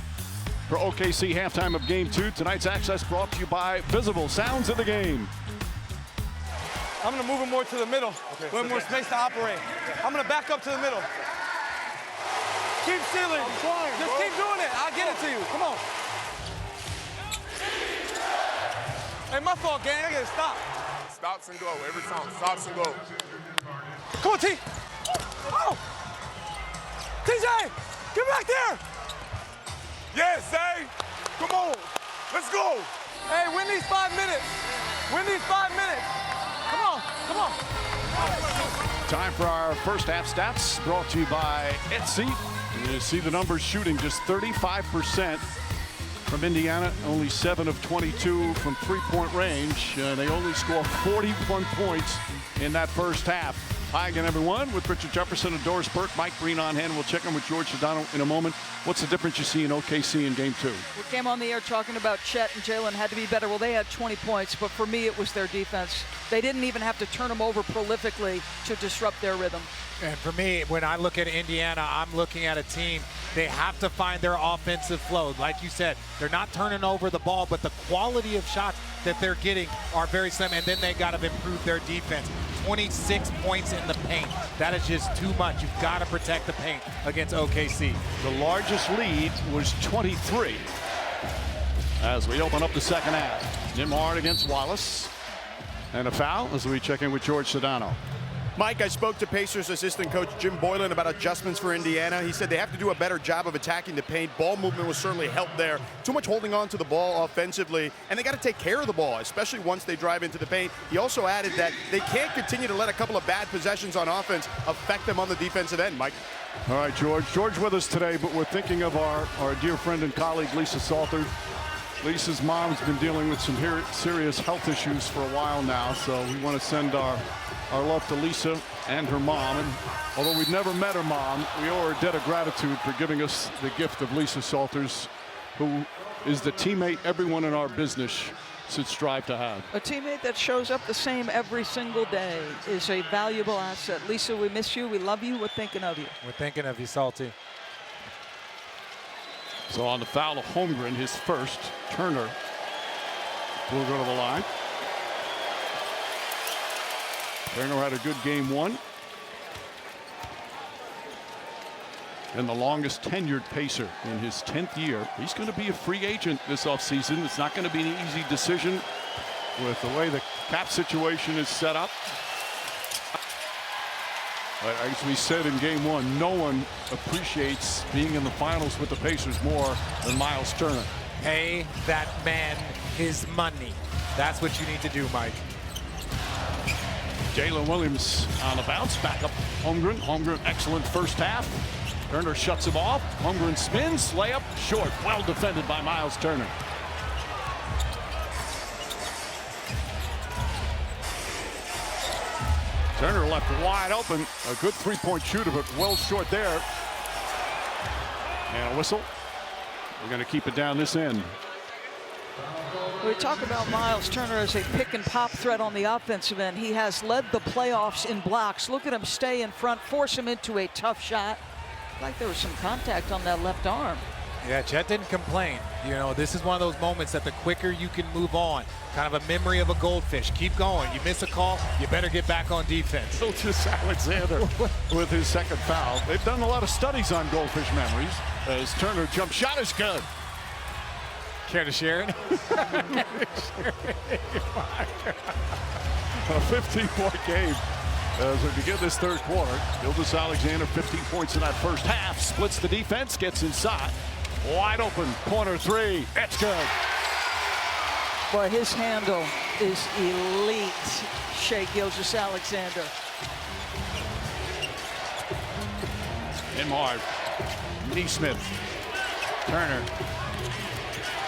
for OKC halftime of game two. Tonight's access brought to you by Visible. Sounds of the game. I'm going to move him more to the middle. We have more space to operate. I'm going to back up to the middle. Keep sealing. Just keep doing it. I'll get it to you. Come on. Hey, my fault, gang. I got to stop. Stops and go. Every time. Stops and go. Come on, T. Oh! TJ! Get back there! Yes, Zay. Come on. Let's go. Hey, win these 5 minutes. Win these 5 minutes. Come on. Come on. Time for our first half stats brought to you by Etsy. You see the numbers shooting just 35% from Indiana, only 7 of 22 from three-point range. They only score 41 points in that first half. Hi again, everyone, with Richard Jefferson and Doris Burke. Mike Breen on hand. We'll check in with George Sedano in a moment. What's the difference you see in OKC in game two? We came on the air talking about Chet and Jalen had to be better. Well, they had 20 points, but for me, it was their defense. They didn't even have to turn them over prolifically to disrupt their rhythm. And for me, when I look at Indiana, I'm looking at a team, they have to find their offensive flow. Like you said, they're not turning over the ball, but the quality of shots that they're getting are very slim, and then they got to improve their defense. 26 points in the paint. That is just too much. You've got to protect the paint against OKC. The largest lead was 23 as we open up the second half. Nembhard against Wallace. And a foul as we check in with George Sedano. Mike, I spoke to Pacers assistant coach Jim Boylan about adjustments for Indiana. He said they have to do a better job of attacking the paint. Ball movement was certainly helped there. Too much holding on to the ball offensively, and they got to take care of the ball, especially once they drive into the paint. He also added that they can't continue to let a couple of bad possessions on offense affect them on the defensive end, Mike. All right, George. George with us today, but we're thinking of our dear friend and colleague, Lisa Salter. Lisa's mom's been dealing with some serious health issues for a while now, so we want to send our love to Lisa and her mom. And although we've never met her mom, we owe her a debt of gratitude for giving us the gift of Lisa Salters, who is the teammate everyone in our business should strive to have. A teammate that shows up the same every single day is a valuable asset. Lisa, we miss you. We love you. We're thinking of you. We're thinking of you, Salty. So on the foul of Holmgren, his first, Turner will go to the line. Turner had a good game one. And the longest tenured Pacer in his 10th year. He's going to be a free agent this offseason. It's not going to be an easy decision with the way the cap situation is set up. But as we said in game one, no one appreciates being in the finals with the Pacers more than Miles Turner. Pay that man his money. That's what you need to do, Mike. Jalen Williams on the bounce, back up Holmgren. Holmgren, excellent first half. Turner shuts him off. Holmgren spins, layup, short. Well defended by Miles Turner. Turner left wide open. A good three-point shooter, but well short there. And a whistle. We're going to keep it down this end. We talk about Miles Turner as a pick and pop threat on the offensive end. He has led the playoffs in blocks. Look at him stay in front, force him into a tough shot. Like there was some contact on that left arm. Yeah, Chet didn't complain. You know, this is one of those moments that the quicker you can move on, kind of a memory of a goldfish. Keep going. You miss a call, you better get back on defense. Gilgeous-Alexander with his second foul. They've done a lot of studies on goldfish memories. As Turner jump shot is good. Care to share it? A 15-point game as we begin this third quarter. Gilgeous-Alexander, 15 points in that first half. Splits the defense, gets inside. Wide open, corner three. It's good. Boy, his handle is elite, Shai Gilgeous-Alexander. Nembhard, Nesmith, Turner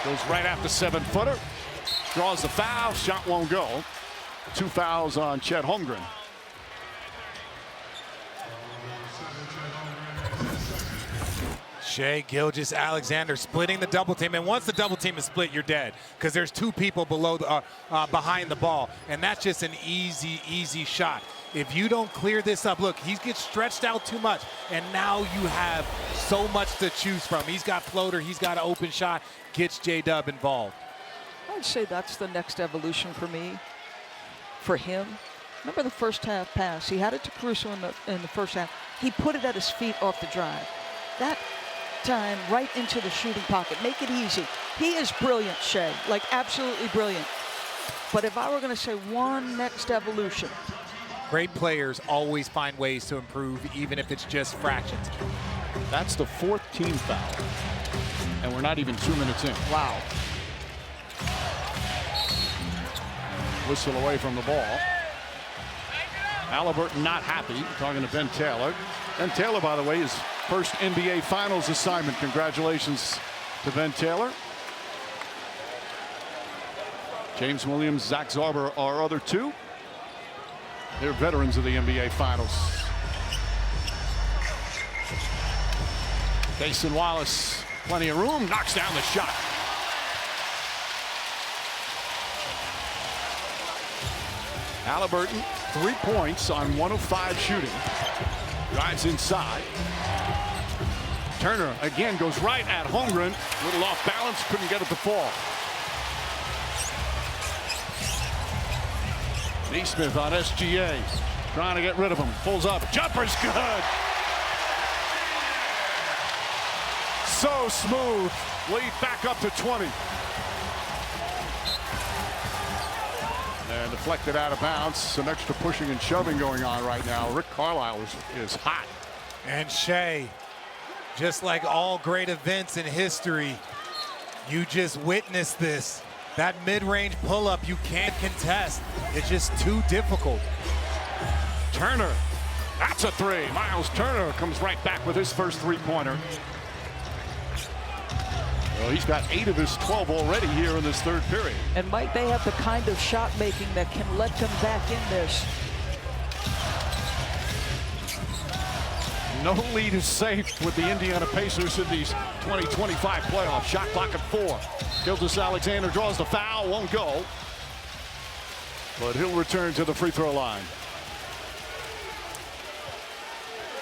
goes right after 7-footer. Draws the foul, shot won't go. 2 fouls on Chet Holmgren. Shai Gilgeous-Alexander splitting the double team, and once the double team is split, you're dead because there's 2 people below the, behind the ball, and that's just an easy shot. If you don't clear this up, look, he gets stretched out too much, and now you have so much to choose from. He's got floater, he's got an open shot, gets J-Dub involved. I'd say that's the next evolution for me, for him. Remember the first half pass? He had it to Caruso in the first half. He put it at his feet off the drive. That time right into the shooting pocket. Make it easy. He is brilliant, Shai, like absolutely brilliant. But if I were going to say one next evolution. Great players always find ways to improve, even if it's just fractions. That's the 4th team foul. And we're not even 2 minutes in. Wow. Whistle away from the ball. Halliburton not happy, talking to Ben Taylor. Ben Taylor, by the way, his first NBA Finals assignment. Congratulations to Ben Taylor. James Williams, Zach Zarber are other 2. They're veterans of the NBA Finals. Cason Wallace, plenty of room, knocks down the shot. Halliburton, 3 points on 1 of 5 shooting. Drives inside. Turner again goes right at Holmgren. Little off balance, couldn't get it to fall. Nesmith on SGA. Trying to get rid of him. Pulls up. Jumper's good. So smooth. Lead back up to 20. And deflected out of bounds. Some extra pushing and shoving going on right now. Rick Carlisle is hot. And Shai, just like all great events in history, you just witnessed this. That mid-range pull-up you can't contest. It's just too difficult. Turner, that's a 3. Miles Turner comes right back with his first 3-pointer. Well, he's got 8 of his 12 already here in this third period. And Mike, they have the kind of shot making that can let them back in this. No lead is safe with the Indiana Pacers in these 2025 playoffs. Shot clock at 4. Gilgeous-Alexander draws the foul, won't go. But he'll return to the free throw line.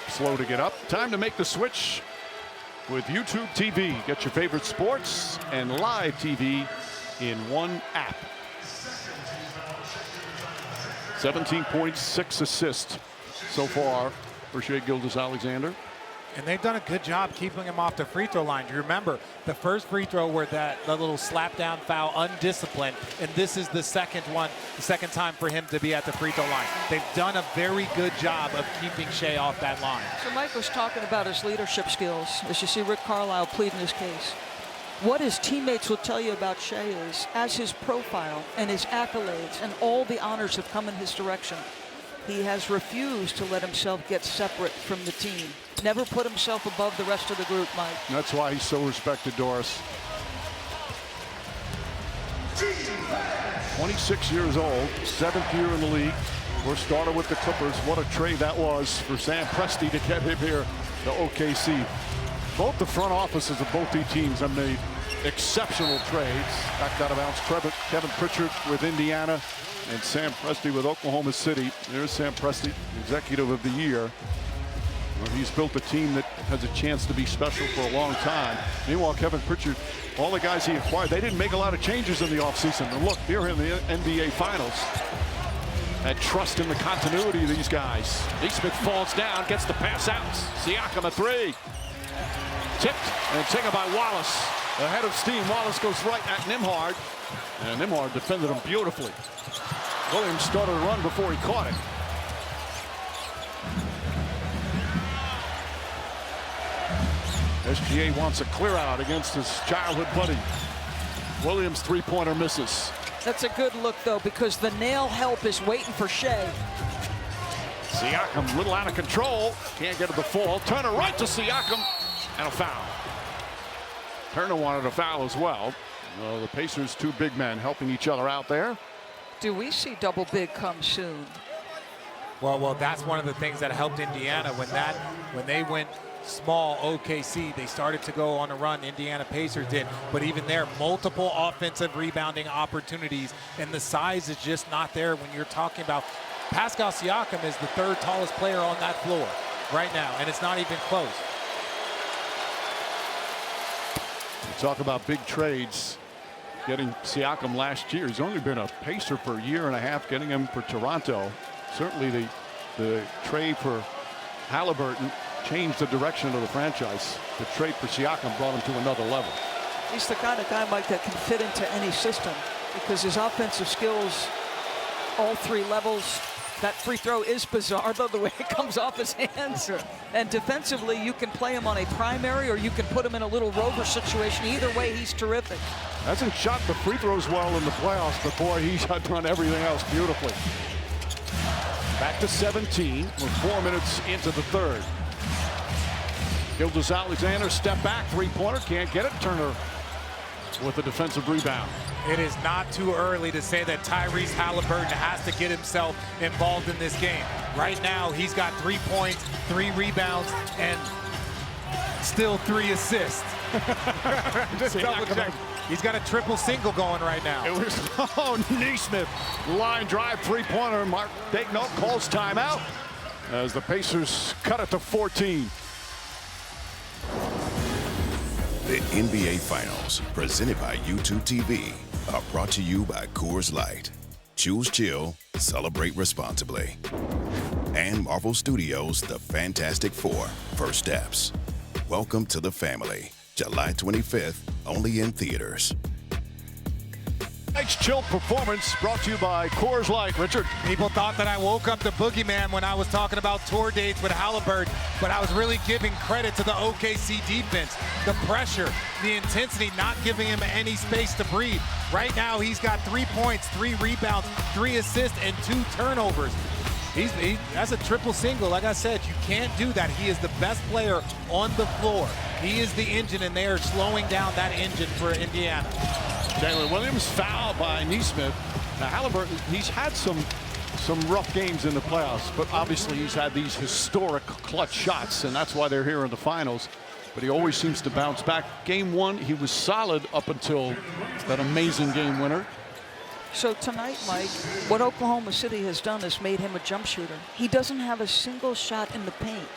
Slow to get up. Time to make the switch with YouTube TV. Get your favorite sports and live TV in one app. 17 points, 6 assists so far for Shai Gilgeous-Alexander. And they've done a good job keeping him off the free throw line. Do you remember the first free throw where that little slap down foul, undisciplined, and this is the second time for him to be at the free throw line. They've done a very good job of keeping Shai off that line. So Mike was talking about his leadership skills, as you see Rick Carlisle pleading his case. What his teammates will tell you about Shai is, as his profile and his accolades and all the honors have come in his direction, he has refused to let himself get separate from the team. Never put himself above the rest of the group, Mike. That's why he's so respected, Doris. 26 years old, 7th year in the league, We're started with the Clippers. What a trade that was for Sam Presti to get him here to OKC. Both the front offices of both these teams have made exceptional trades. Back out of bounds, Kevin Pritchard with Indiana and Sam Presti with Oklahoma City. There's Sam Presti, Executive of the Year. Well, he's built a team that has a chance to be special for a long time. Meanwhile, Kevin Pritchard, all the guys he acquired, they didn't make a lot of changes in the offseason. And look, they're in the NBA Finals. Had trust in the continuity of these guys. Nesmith falls down, gets the pass out. Siakam a three. Tipped and taken by Wallace. Ahead of steam, Wallace goes right at Nembhard. And Nembhard defended him beautifully. Williams started to run before he caught it. SGA wants a clear out against his childhood buddy. Williams three-pointer misses. That's a good look, though, because the nail help is waiting for Shea. Siakam a little out of control. Can't get to the fall. Turner right to Siakam. And a foul. Turner wanted a foul as well. The Pacers, two big men helping each other out there. Do we see double big come soon? Well, that's one of the things that helped Indiana when they went small OKC. They started to go on a run. Indiana Pacers did, but even there, multiple offensive rebounding opportunities, and the size is just not there when you're talking about Pascal Siakam is the third tallest player on that floor right now, and it's not even close. Talk about big trades. Getting Siakam last year. He's only been a Pacer for a year and a half. Getting him for Toronto. Certainly the trade for Halliburton changed the direction of the franchise. The trade for Siakam brought him to another level. He's the kind of guy, Mike, that can fit into any system because his offensive skills, all three levels. That free throw is bizarre, though, the way it comes off his hands. And defensively, you can play him on a primary or you can put him in a little rover situation. Either way, he's terrific. Hasn't shot the free throws well in the playoffs, but boy, he's done everything else beautifully. Back to 17 with 4 minutes into the third. Gilgeous-Alexander step back, three-pointer, can't get it. Turner with a defensive rebound. It is not too early to say that Tyrese Halliburton has to get himself involved in this game. Right now, he's got 3 points, 3 rebounds, and still 3 assists. Just double check. He's got a triple single going right now. It was Nesmith, line drive, three-pointer. Mark Daigneault calls timeout as the Pacers cut it to 14. The NBA Finals, presented by YouTube TV, are brought to you by Coors Light. Choose chill, celebrate responsibly. And Marvel Studios' The Fantastic Four, First Steps. Welcome to the family. July 25th, only in theaters. Tonight's chill performance brought to you by Coors Light. Richard. People thought that I woke up the boogeyman when I was talking about tour dates with Halliburton, but I was really giving credit to the OKC defense. The pressure, the intensity, not giving him any space to breathe. Right now, he's got 3 points, 3 rebounds, 3 assists, and 2 turnovers. That's a triple single. Like I said, you can't do that. He is the best player on the floor. He is the engine, and they are slowing down that engine for Indiana. Jalen Williams fouled by Nesmith. Now Halliburton, he's had some rough games in the playoffs, but obviously he's had these historic clutch shots, and that's why they're here in the finals. But he always seems to bounce back. Game 1, he was solid up until that amazing game winner. So tonight, Mike, what Oklahoma City has done is made him a jump shooter. He doesn't have a single shot in the paint.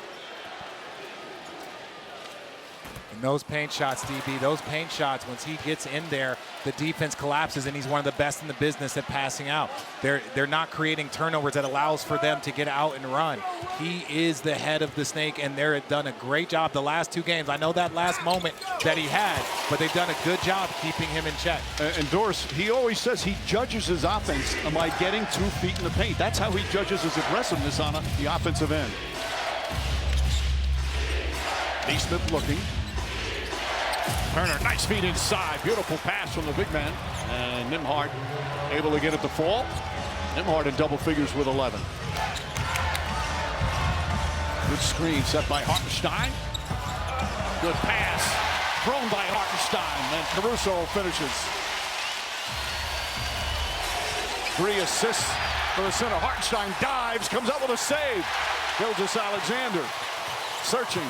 And those paint shots, DB, those paint shots, once he gets in there, the defense collapses, and he's one of the best in the business at passing out. They're not creating turnovers that allows for them to get out and run. He is the head of the snake, and they've done a great job the last 2 games. I know that last moment that he had, but they've done a good job keeping him in check. And Doris, he always says he judges his offense by getting 2 feet in the paint. That's how he judges his aggressiveness on the offensive end. Nesmith looking. Turner, nice feed inside. Beautiful pass from the big man. And Nembhard able to get it to fall. Nembhard in double figures with 11. Good screen set by Hartenstein. Good pass thrown by Hartenstein. And Caruso finishes. 3 assists to the center. Hartenstein dives, comes up with a save. Gilgeous-Alexander searching.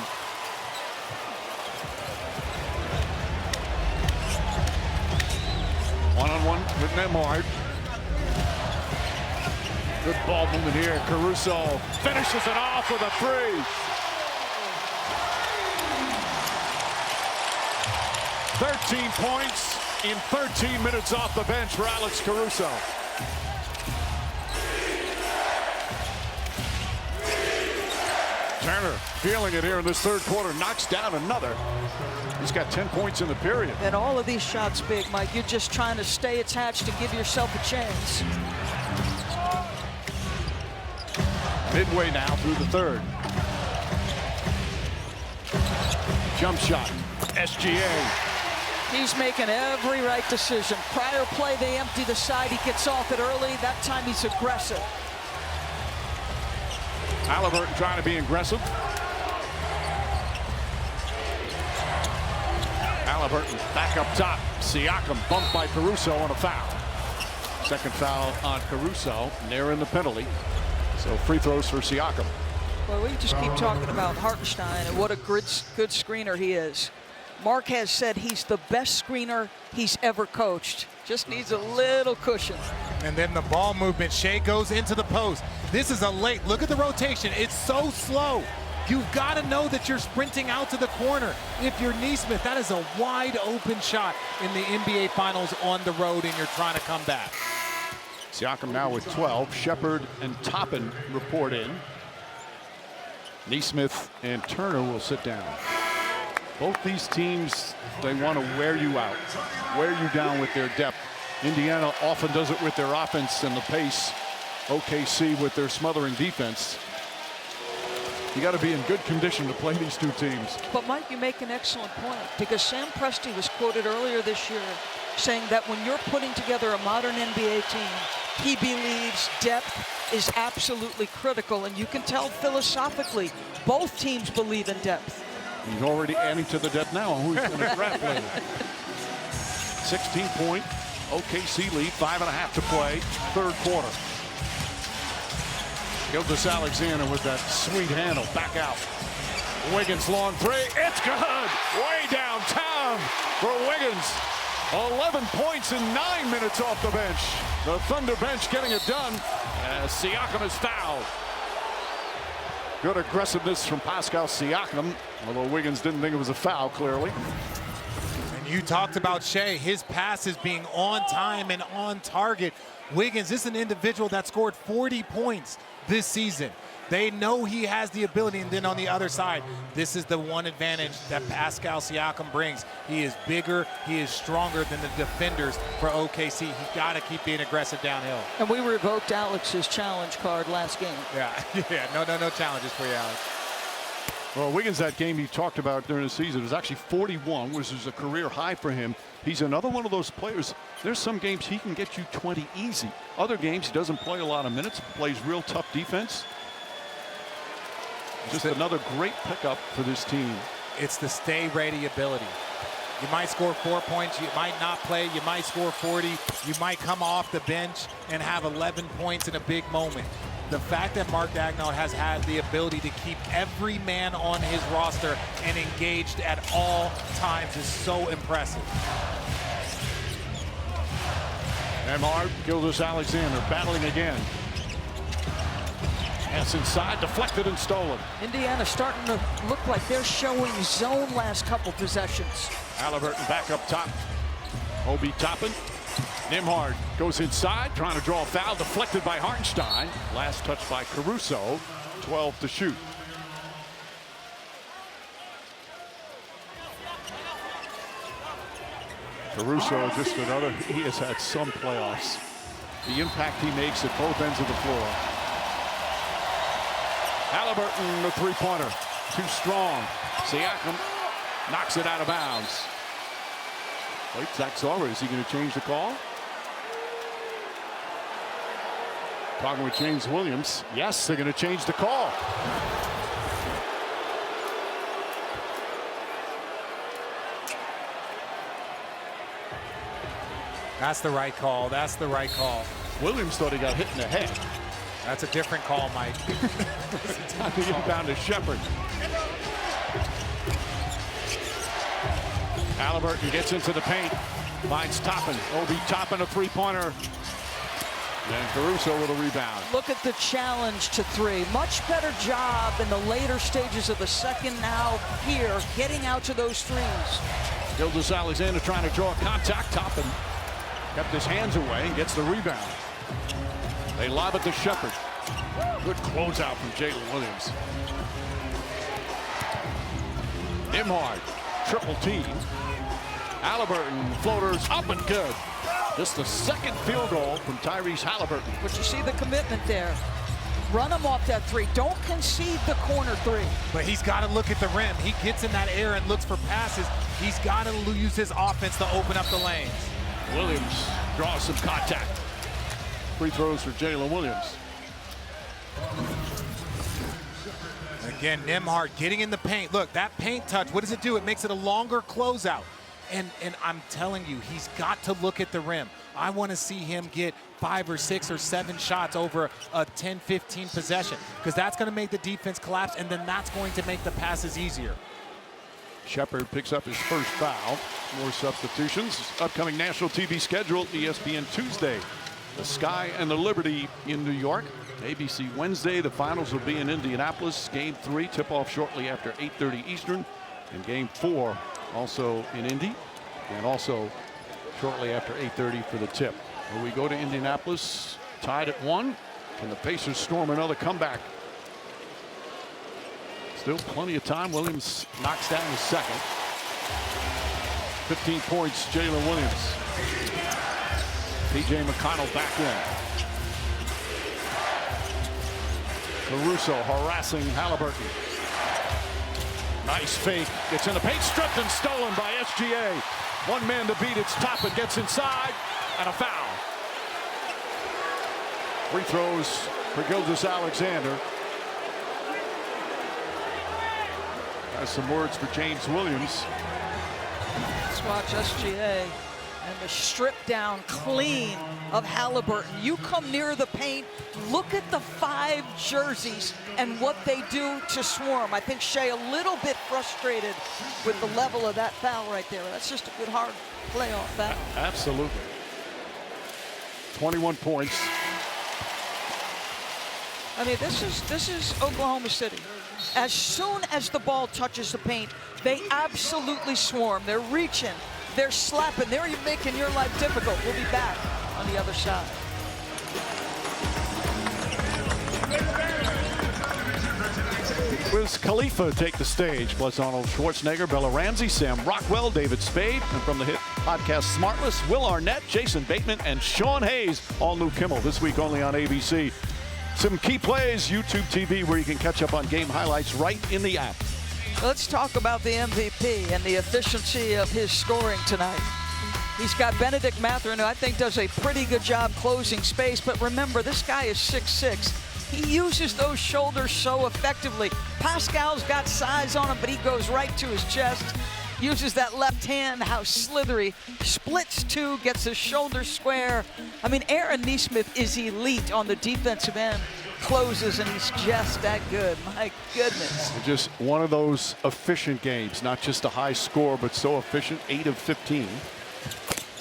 One-on-one with Nembhard. Good ball movement here. Caruso finishes it off with a three. 13 points in 13 minutes off the bench for Alex Caruso. Turner feeling it here in this third quarter, knocks down another. He's got 10 points in the period. And all of these shots big, Mike. You're just trying to stay attached and give yourself a chance. Midway now through the third. Jump shot, SGA. He's making every right decision. Prior play, they empty the side. He gets off it early. That time he's aggressive. Halliburton trying to be aggressive. Halliburton back up top. Siakam bumped by Caruso on a foul. Second foul on Caruso, near in the penalty. So free throws for Siakam. Well, we just keep talking about Hartenstein and what a good screener he is. Mark has said he's the best screener he's ever coached. Just needs a little cushion. And then the ball movement. Shea goes into the post. This is a late. Look at the rotation. It's so slow. You've got to know that you're sprinting out to the corner. If you're Nesmith, that is a wide open shot in the NBA Finals on the road, and you're trying to come back. Siakam now with 12. Shepard and Toppin report in. Nesmith and Turner will sit down. Both these teams, they want to wear you out, wear you down with their depth. Indiana often does it with their offense and the pace. OKC with their smothering defense. You got to be in good condition to play these two teams. But Mike, you make an excellent point, because Sam Presti was quoted earlier this year saying that when you're putting together a modern NBA team, he believes depth is absolutely critical, and you can tell philosophically both teams believe in depth. He's already adding to the depth now. Who's going to draft later? 16-point OKC lead, 5.5 to play, third quarter. Gilgeous-Alexander with that sweet handle, back out. Wiggins long three, it's good! Way downtown for Wiggins. 11 points in 9 minutes off the bench. The Thunder bench getting it done as Siakam is fouled. Good aggressiveness from Pascal Siakam, although Wiggins didn't think it was a foul, clearly. And you talked about Shea, his passes being on time and on target. Wiggins is an individual that scored 40 points this season. They know he has the ability, and then on the other side, this is the one advantage that Pascal Siakam brings. He is bigger, he is stronger than the defenders for OKC. He's got to keep being aggressive downhill. And we revoked Alex's challenge card last game. Yeah, no challenges for you, Alex. Well, Wiggins, that game he talked about during the season, was actually 41, which is a career high for him. He's another one of those players. There's some games he can get you 20 easy. Other games he doesn't play a lot of minutes, plays real tough defense. Just another great pickup for this team. It's the stay ready ability. You might score 4 points, you might not play, you might score 40, you might come off the bench and have 11 points in a big moment. The fact that Mark Daigneault has had the ability to keep every man on his roster and engaged at all times is so impressive. Nembhard, Gilgeous-Alexander battling again. Pass inside, deflected and stolen. Indiana starting to look like they're showing zone last couple possessions. Halliburton back up top. Obi Toppin. Nembhard goes inside, trying to draw a foul, deflected by Hartenstein. Last touch by Caruso, 12 to shoot. Caruso, just another, he has had some playoffs. The impact he makes at both ends of the floor. Halliburton, the three-pointer, too strong. Siakam knocks it out of bounds. Wait, Zach Sauer, is he going to change the call? Talking with James Williams. Yes, they're going to change the call. That's the right call. That's the right call. Williams thought he got hit in the head. That's a different call, Mike. Time to get down to Shepard. Halliburton gets into the paint. Finds Toppin. Obi Toppin, a three-pointer. And Caruso with a rebound. Look at the challenge to three. Much better job in the later stages of the second now here, getting out to those threes. Gilgeous-Alexander trying to draw contact. Toppin kept his hands away and gets the rebound. They lob it to Shepard. Good closeout from Jalen Williams. Nembhard, triple team. Halliburton, floaters up and good. Just the second field goal from Tyrese Halliburton. But you see the commitment there. Run him off that three. Don't concede the corner three. But he's got to look at the rim. He gets in that air and looks for passes. He's got to use his offense to open up the lanes. Williams draws some contact. Free throws for Jalen Williams. Again, Nembhard getting in the paint. Look, that paint touch, what does it do? It makes it a longer closeout. And I'm telling you, he's got to look at the rim. I want to see him get 5 or 6 or 7 shots over a 10-15 possession, because that's going to make the defense collapse, and then that's going to make the passes easier. Shepard picks up his first foul. More substitutions. Upcoming national TV schedule, ESPN Tuesday. The Sky and the Liberty in New York. ABC Wednesday, the finals will be in Indianapolis. Game 3, tip-off shortly after 8:30 Eastern. And Game 4 also in Indy. And also shortly after 8:30 for the tip. When we go to Indianapolis, tied at 1. Can the Pacers storm another comeback? Still plenty of time. Williams knocks down the second. 15 points, Jalen Williams. P.J. McConnell back in. Caruso harassing Halliburton. Nice fake. It's in the paint, stripped and stolen by SGA. One man to beat. It's Toppin, gets inside, and a foul. Free throws for Gilgeous-Alexander. Has some words for James Williams. Let's watch SGA and the strip down clean of Halliburton. You come near the paint, look at the 5 jerseys and what they do to swarm. I think Shea a little bit frustrated with the level of that foul right there. That's just a good hard playoff foul. Absolutely. 21 points. I mean, this is Oklahoma City. As soon as the ball touches the paint, they absolutely swarm. They're reaching, they're slapping, they're even making your life difficult. We'll be back on the other side. Wiz Khalifa take the stage, plus Arnold Schwarzenegger, Bella Ramsey, Sam Rockwell, David Spade, and from the hit podcast Smartless, Will Arnett, Jason Bateman, and Sean Hayes. All new Kimmel this week only on ABC. Some key plays, YouTube TV, where you can catch up on game highlights right in the app. Let's talk about the MVP and the efficiency of his scoring tonight. He's got Benedict Mathurin, who I think does a pretty good job closing space, but remember, this guy is 6'6". He uses those shoulders so effectively. Pascal's got size on him, but he goes right to his chest. Uses that left hand, how slithery. Splits 2, gets his shoulder square. I mean, Aaron Nesmith is elite on the defensive end. Closes, and he's just that good. My goodness. Just one of those efficient games, not just a high score, but so efficient. 8 of 15.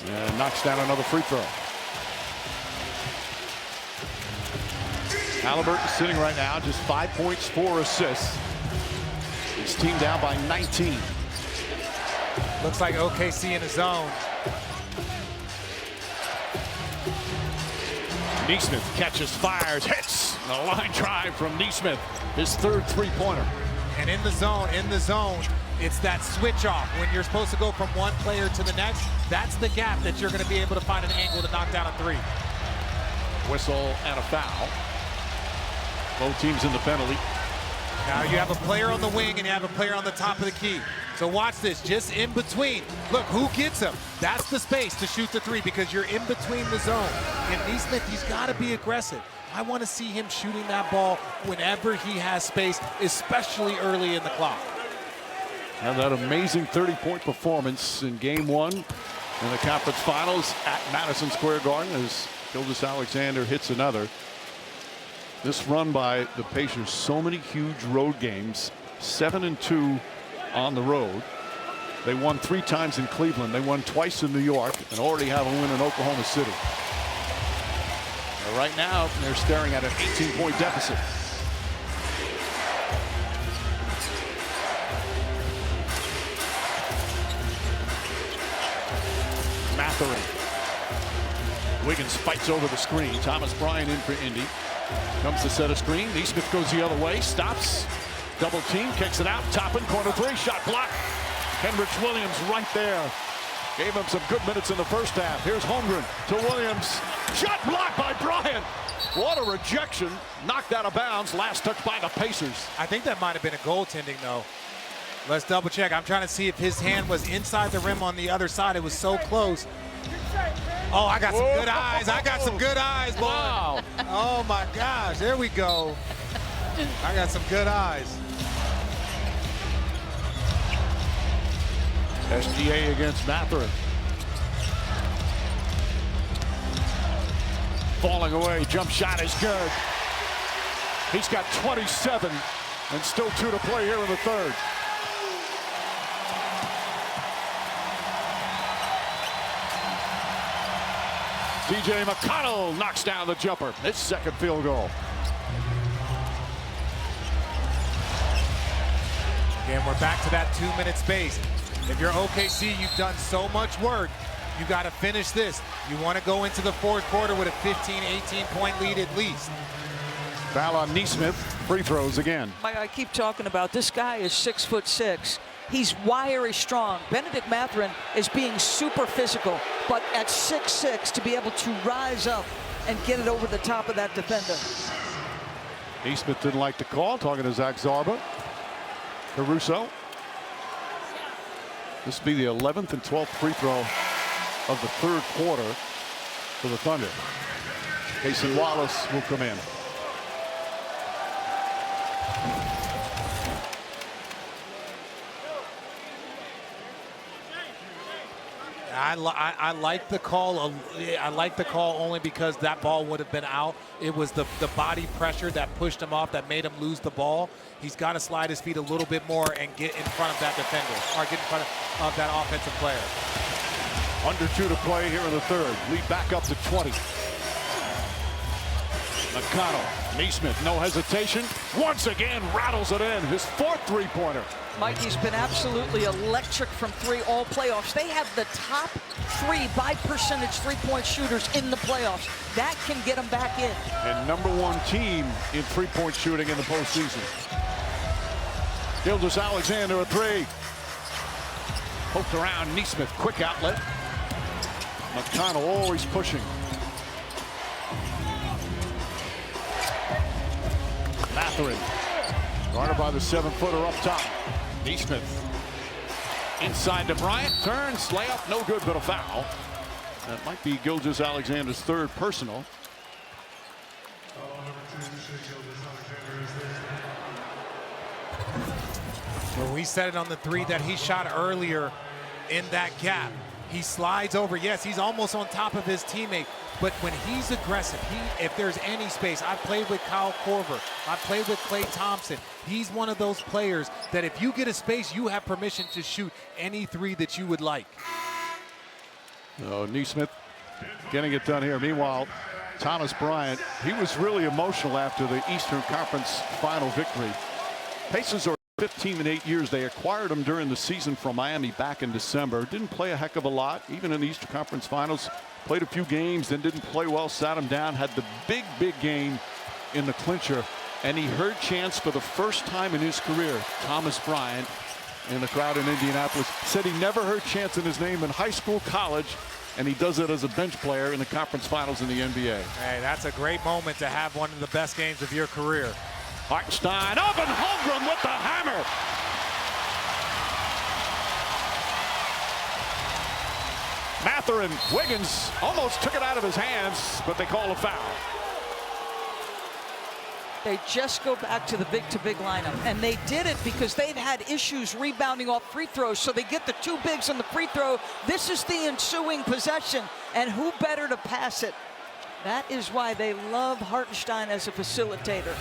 And knocks down another free throw. Halliburton sitting right now, just 5 points, 4 assists. His team down by 19. Looks like OKC in the zone. Nesmith catches, fires, hits. A line drive from Nesmith. His 3rd three-pointer. And in the zone, it's that switch off. When you're supposed to go from one player to the next, that's the gap that you're going to be able to find an angle to knock down a 3. Whistle and a foul. Both teams in the penalty. Now you have a player on the wing and you have a player on the top of the key. So watch this, just in between. Look, who gets him? That's the space to shoot the 3, because you're in between the zone. And Nesmith, he's got to be aggressive. I want to see him shooting that ball whenever he has space, especially early in the clock. And that amazing 30-point performance in Game 1 in the conference finals at Madison Square Garden as Gilgeous-Alexander hits another. This run by the Pacers, so many huge road games, 7-2 on the road. They won 3 times in Cleveland. They won twice in New York and already have a win in Oklahoma City. Right now, they're staring at an 18-point deficit. Mathurin. Wiggins fights over the screen. Thomas Bryant in for Indy. Comes to set a screen. Nesmith goes the other way. Stops. Double team. Kicks it out. Toppin. Corner 3. Shot blocked. Kenrich Williams right there. Gave him some good minutes in the first half. Here's Holmgren to Williams. Shot blocked by Bryant. What a rejection. Knocked out of bounds. Last touch by the Pacers. I think that might have been a goaltending, though. Let's double check. I'm trying to see if his hand was inside the rim on the other side. It was so close. Oh, I got some good eyes. I got some good eyes, boy. Wow. Oh, my gosh. There we go. I got some good eyes. SGA against Mathurin. Falling away. Jump shot is good. He's got 27 and still 2 to play here in the third. TJ McConnell knocks down the jumper. His second field goal. Again, we're back to that 2-minute space. If you're OKC, you've done so much work. You got to finish this. You want to go into the fourth quarter with a 15, 18-point lead at least. Foul on Nesmith. Free throws again. I keep talking about this guy is 6'6". He's wiry strong. Benedict Mathurin is being super physical, but at 6'6", to be able to rise up and get it over the top of that defender. Nesmith didn't like the call. Talking to Zach Zarba. Caruso. This will be the 11th and 12th free throw of the third quarter for the Thunder. Cason Wallace will come in. I like the call. I like the call only because that ball would have been out. It was the body pressure that pushed him off that made him lose the ball. He's got to slide his feet a little bit more and get in front of that defender or get in front of that offensive player. Under 2 to play here in the third. Lead back up to 20. McConnell, Nesmith, no hesitation. Once again, rattles it in. His 4th three-pointer. Mikey's been absolutely electric from 3 all playoffs. They have the top 3 by percentage three-point shooters in the playoffs. That can get them back in. And #1 team in three-point shooting in the postseason. Gilgeous-Alexander a 3. Poked around Nesmith, quick outlet. McConnell always pushing. Mathurin, guarded by the 7-footer up top. Nesmith inside to Bryant, turns, layup, no good, but a foul. That might be Gilgeous-Alexander's 3rd personal. Well, we said it on the 3 that he shot earlier in that gap. He slides over. Yes, he's almost on top of his teammate. But when he's aggressive, if there's any space, I've played with Kyle Korver. I've played with Klay Thompson. He's one of those players that if you get a space, you have permission to shoot any 3 that you would like. Oh, Nesmith getting it done here. Meanwhile, Thomas Bryant, he was really emotional after the Eastern Conference final victory. Pacers are 15 in 8 years. They acquired him during the season from Miami back in December. Didn't play a heck of a lot, even in the Eastern Conference Finals. Played a few games, then didn't play well, sat him down, had the big game in the clincher, and he heard chants for the first time in his career. Thomas Bryant in the crowd in Indianapolis said he never heard chants in his name in high school, college, and he does it as a bench player in the conference finals in the NBA. Hey, that's a great moment to have one of the best games of your career. Hartenstein up and Holmgren with the hammer. Mathurin, Wiggins almost took it out of his hands, but they call a foul. They just go back to the big-to-big lineup, and they did it because they've had issues rebounding off free throws, so they get the 2 bigs on the free throw. This is the ensuing possession, and who better to pass it That is why they love Hartenstein as a facilitator.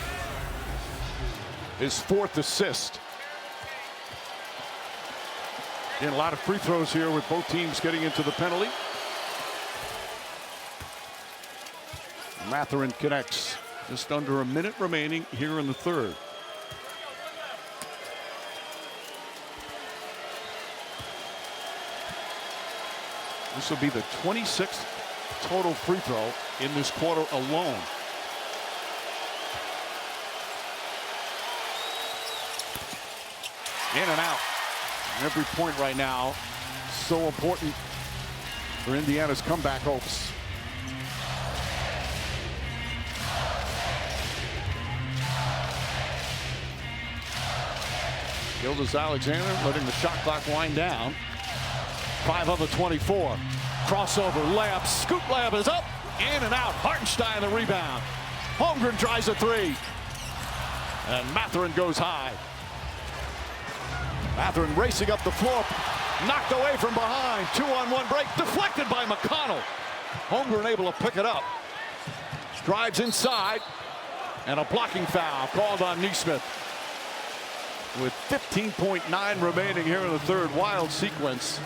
His 4th assist. And a lot of free throws here with both teams getting into the penalty. Mathurin connects. Just under a minute remaining here in the 3rd. This will be the 26th total free throw in this quarter alone. In and out. Every point right now so important for Indiana's comeback hopes. Gilgeous-Alexander letting the shot clock wind down. 5 of the 24. Crossover layup. Scoop layup is up. In and out. Hartenstein the rebound. Holmgren tries a 3. And Mathurin goes high. Mathurin racing up the floor. Knocked away from behind. 2-on-1 break. Deflected by McConnell. Holmgren able to pick it up. Drives inside. And a blocking foul called on Nesmith. With 15.9 remaining here in the 3rd. Wild sequence.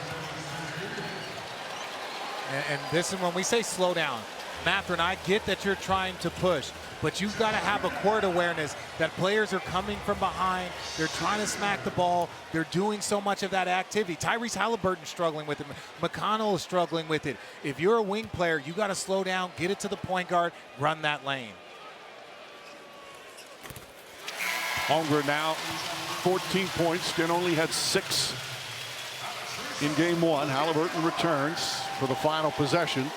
And this is when we say slow down. Mathurin, I get that you're trying to push, but you've got to have a court awareness that players are coming from behind. They're trying to smack the ball. They're doing so much of that activity. Tyrese Halliburton struggling with it. McConnell is struggling with it. If you're a wing player, you got to slow down, get it to the point guard, run that lane. Holmgren now 14 points and only had 6 in game 1. Halliburton returns for the final possession.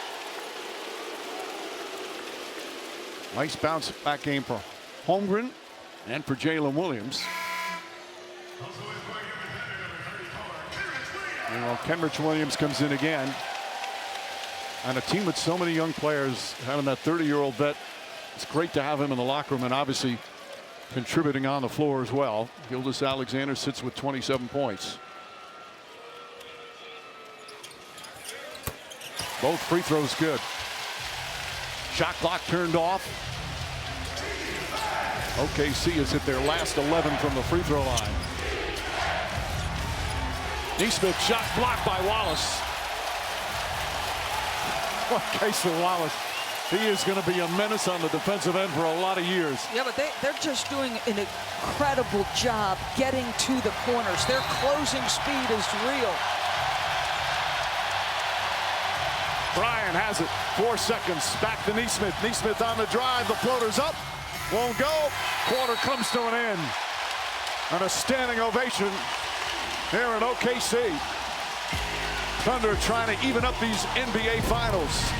Nice bounce back game for Holmgren and for Jalen Williams. You know, Kenrich Williams comes in again. And a team with so many young players, having that 30-year-old vet, it's great to have him in the locker room and obviously contributing on the floor as well. Gilgeous-Alexander sits with 27 points. Both free throws good. Shot clock turned off. OKC has hit their last 11 from the free throw line. Nesmith shot blocked by Wallace. What a case for Wallace. He is going to be a menace on the defensive end for a lot of years. Yeah, but they're just doing an incredible job getting to the corners. Their closing speed is real. Bryan has it. 4 seconds. Back to Nesmith. Nesmith on the drive. The floater's up. Won't go. Quarter comes to an end. And a standing ovation here in OKC. Thunder trying to even up these NBA Finals.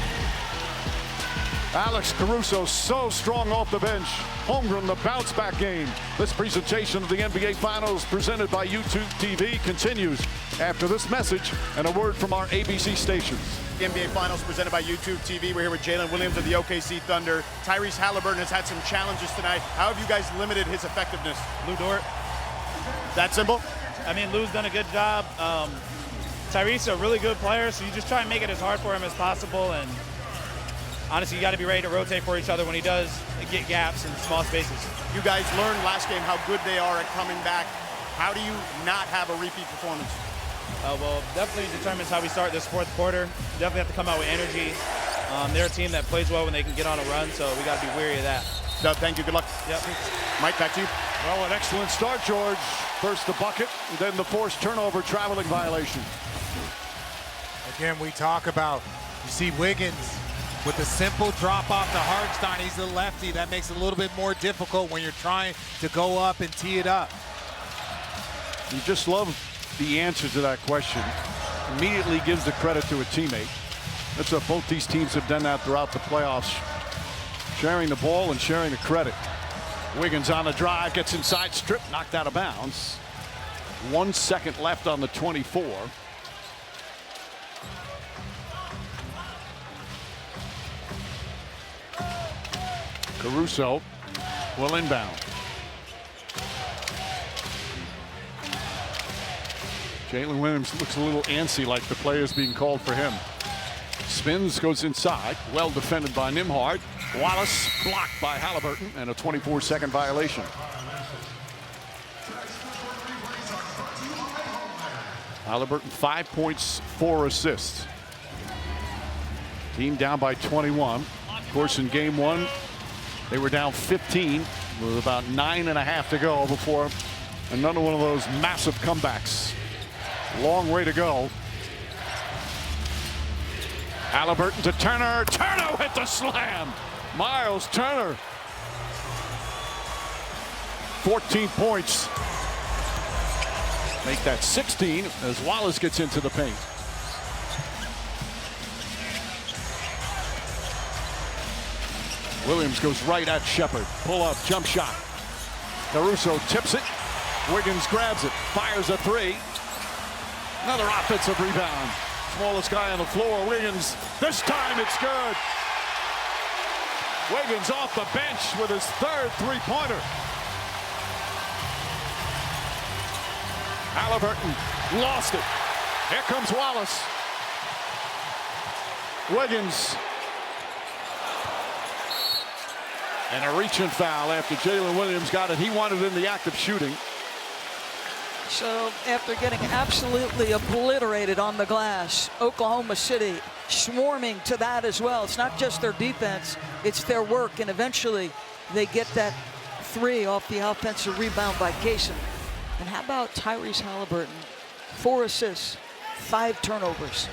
Alex Caruso so strong off the bench. Holmgren, the bounce back game. This presentation of the NBA Finals presented by YouTube TV continues after this message and a word from our ABC stations. The NBA Finals presented by YouTube TV. We're here with Jalen Williams of the OKC Thunder. Tyrese Halliburton has had some challenges tonight. How have you guys limited his effectiveness? Lou Dort. That simple? I mean, Lou's done a good job. Tyrese is a really good player, so you just try and make it as hard for him as possible. And honestly, you got to be ready to rotate for each other when he does get gaps in small spaces. You guys learned last game how good they are at coming back. How do you not have a repeat performance? Well, definitely determines how we start this 4th quarter. Definitely have to come out with energy. They're a team that plays well when they can get on a run, so we got to be wary of that. Doug, thank you. Good luck. Yep. Mike, back to you. Well, an excellent start, George. First the bucket, then the forced turnover traveling violation. Again, we talk about, you see Wiggins with a simple drop off to Hartenstein. He's the lefty. That makes it a little bit more difficult when you're trying to go up and tee it up. You just love the answer to that question. Immediately gives the credit to a teammate. That's what both these teams have done that throughout the playoffs. Sharing the ball and sharing the credit. Wiggins on the drive, gets inside, strip, knocked out of bounds. 1 second left on the 24. Caruso will inbound. Jalen Williams looks a little antsy, like the play is being called for him. Spins, goes inside. Well defended by Nembhard. Wallace blocked by Halliburton, and a 24-second violation. Halliburton 5 points, 4 assists. Team down by 21. Of course, in game one, they were down 15 with about 9.5 to go before another one of those massive comebacks. Long way to go. Halliburton to Turner. Turner hit the slam. Miles Turner. 14 points. Make that 16 as Wallace gets into the paint. Williams goes right at Shepard. Pull up, jump shot. Caruso tips it. Wiggins grabs it, fires a three. Another offensive rebound. Smallest guy on the floor, Wiggins. This time it's good. Wiggins off the bench with his third three-pointer. Halliburton lost it. Here comes Wallace. Wiggins. And a reach-in foul after Jalen Williams got it. He wanted in the act of shooting. So after getting absolutely obliterated on the glass, Oklahoma City swarming to that as well. It's not just their defense, it's their work, and eventually they get that three off the offensive rebound by Cason. And how about Tyrese Halliburton? 4 assists, 5 turnovers.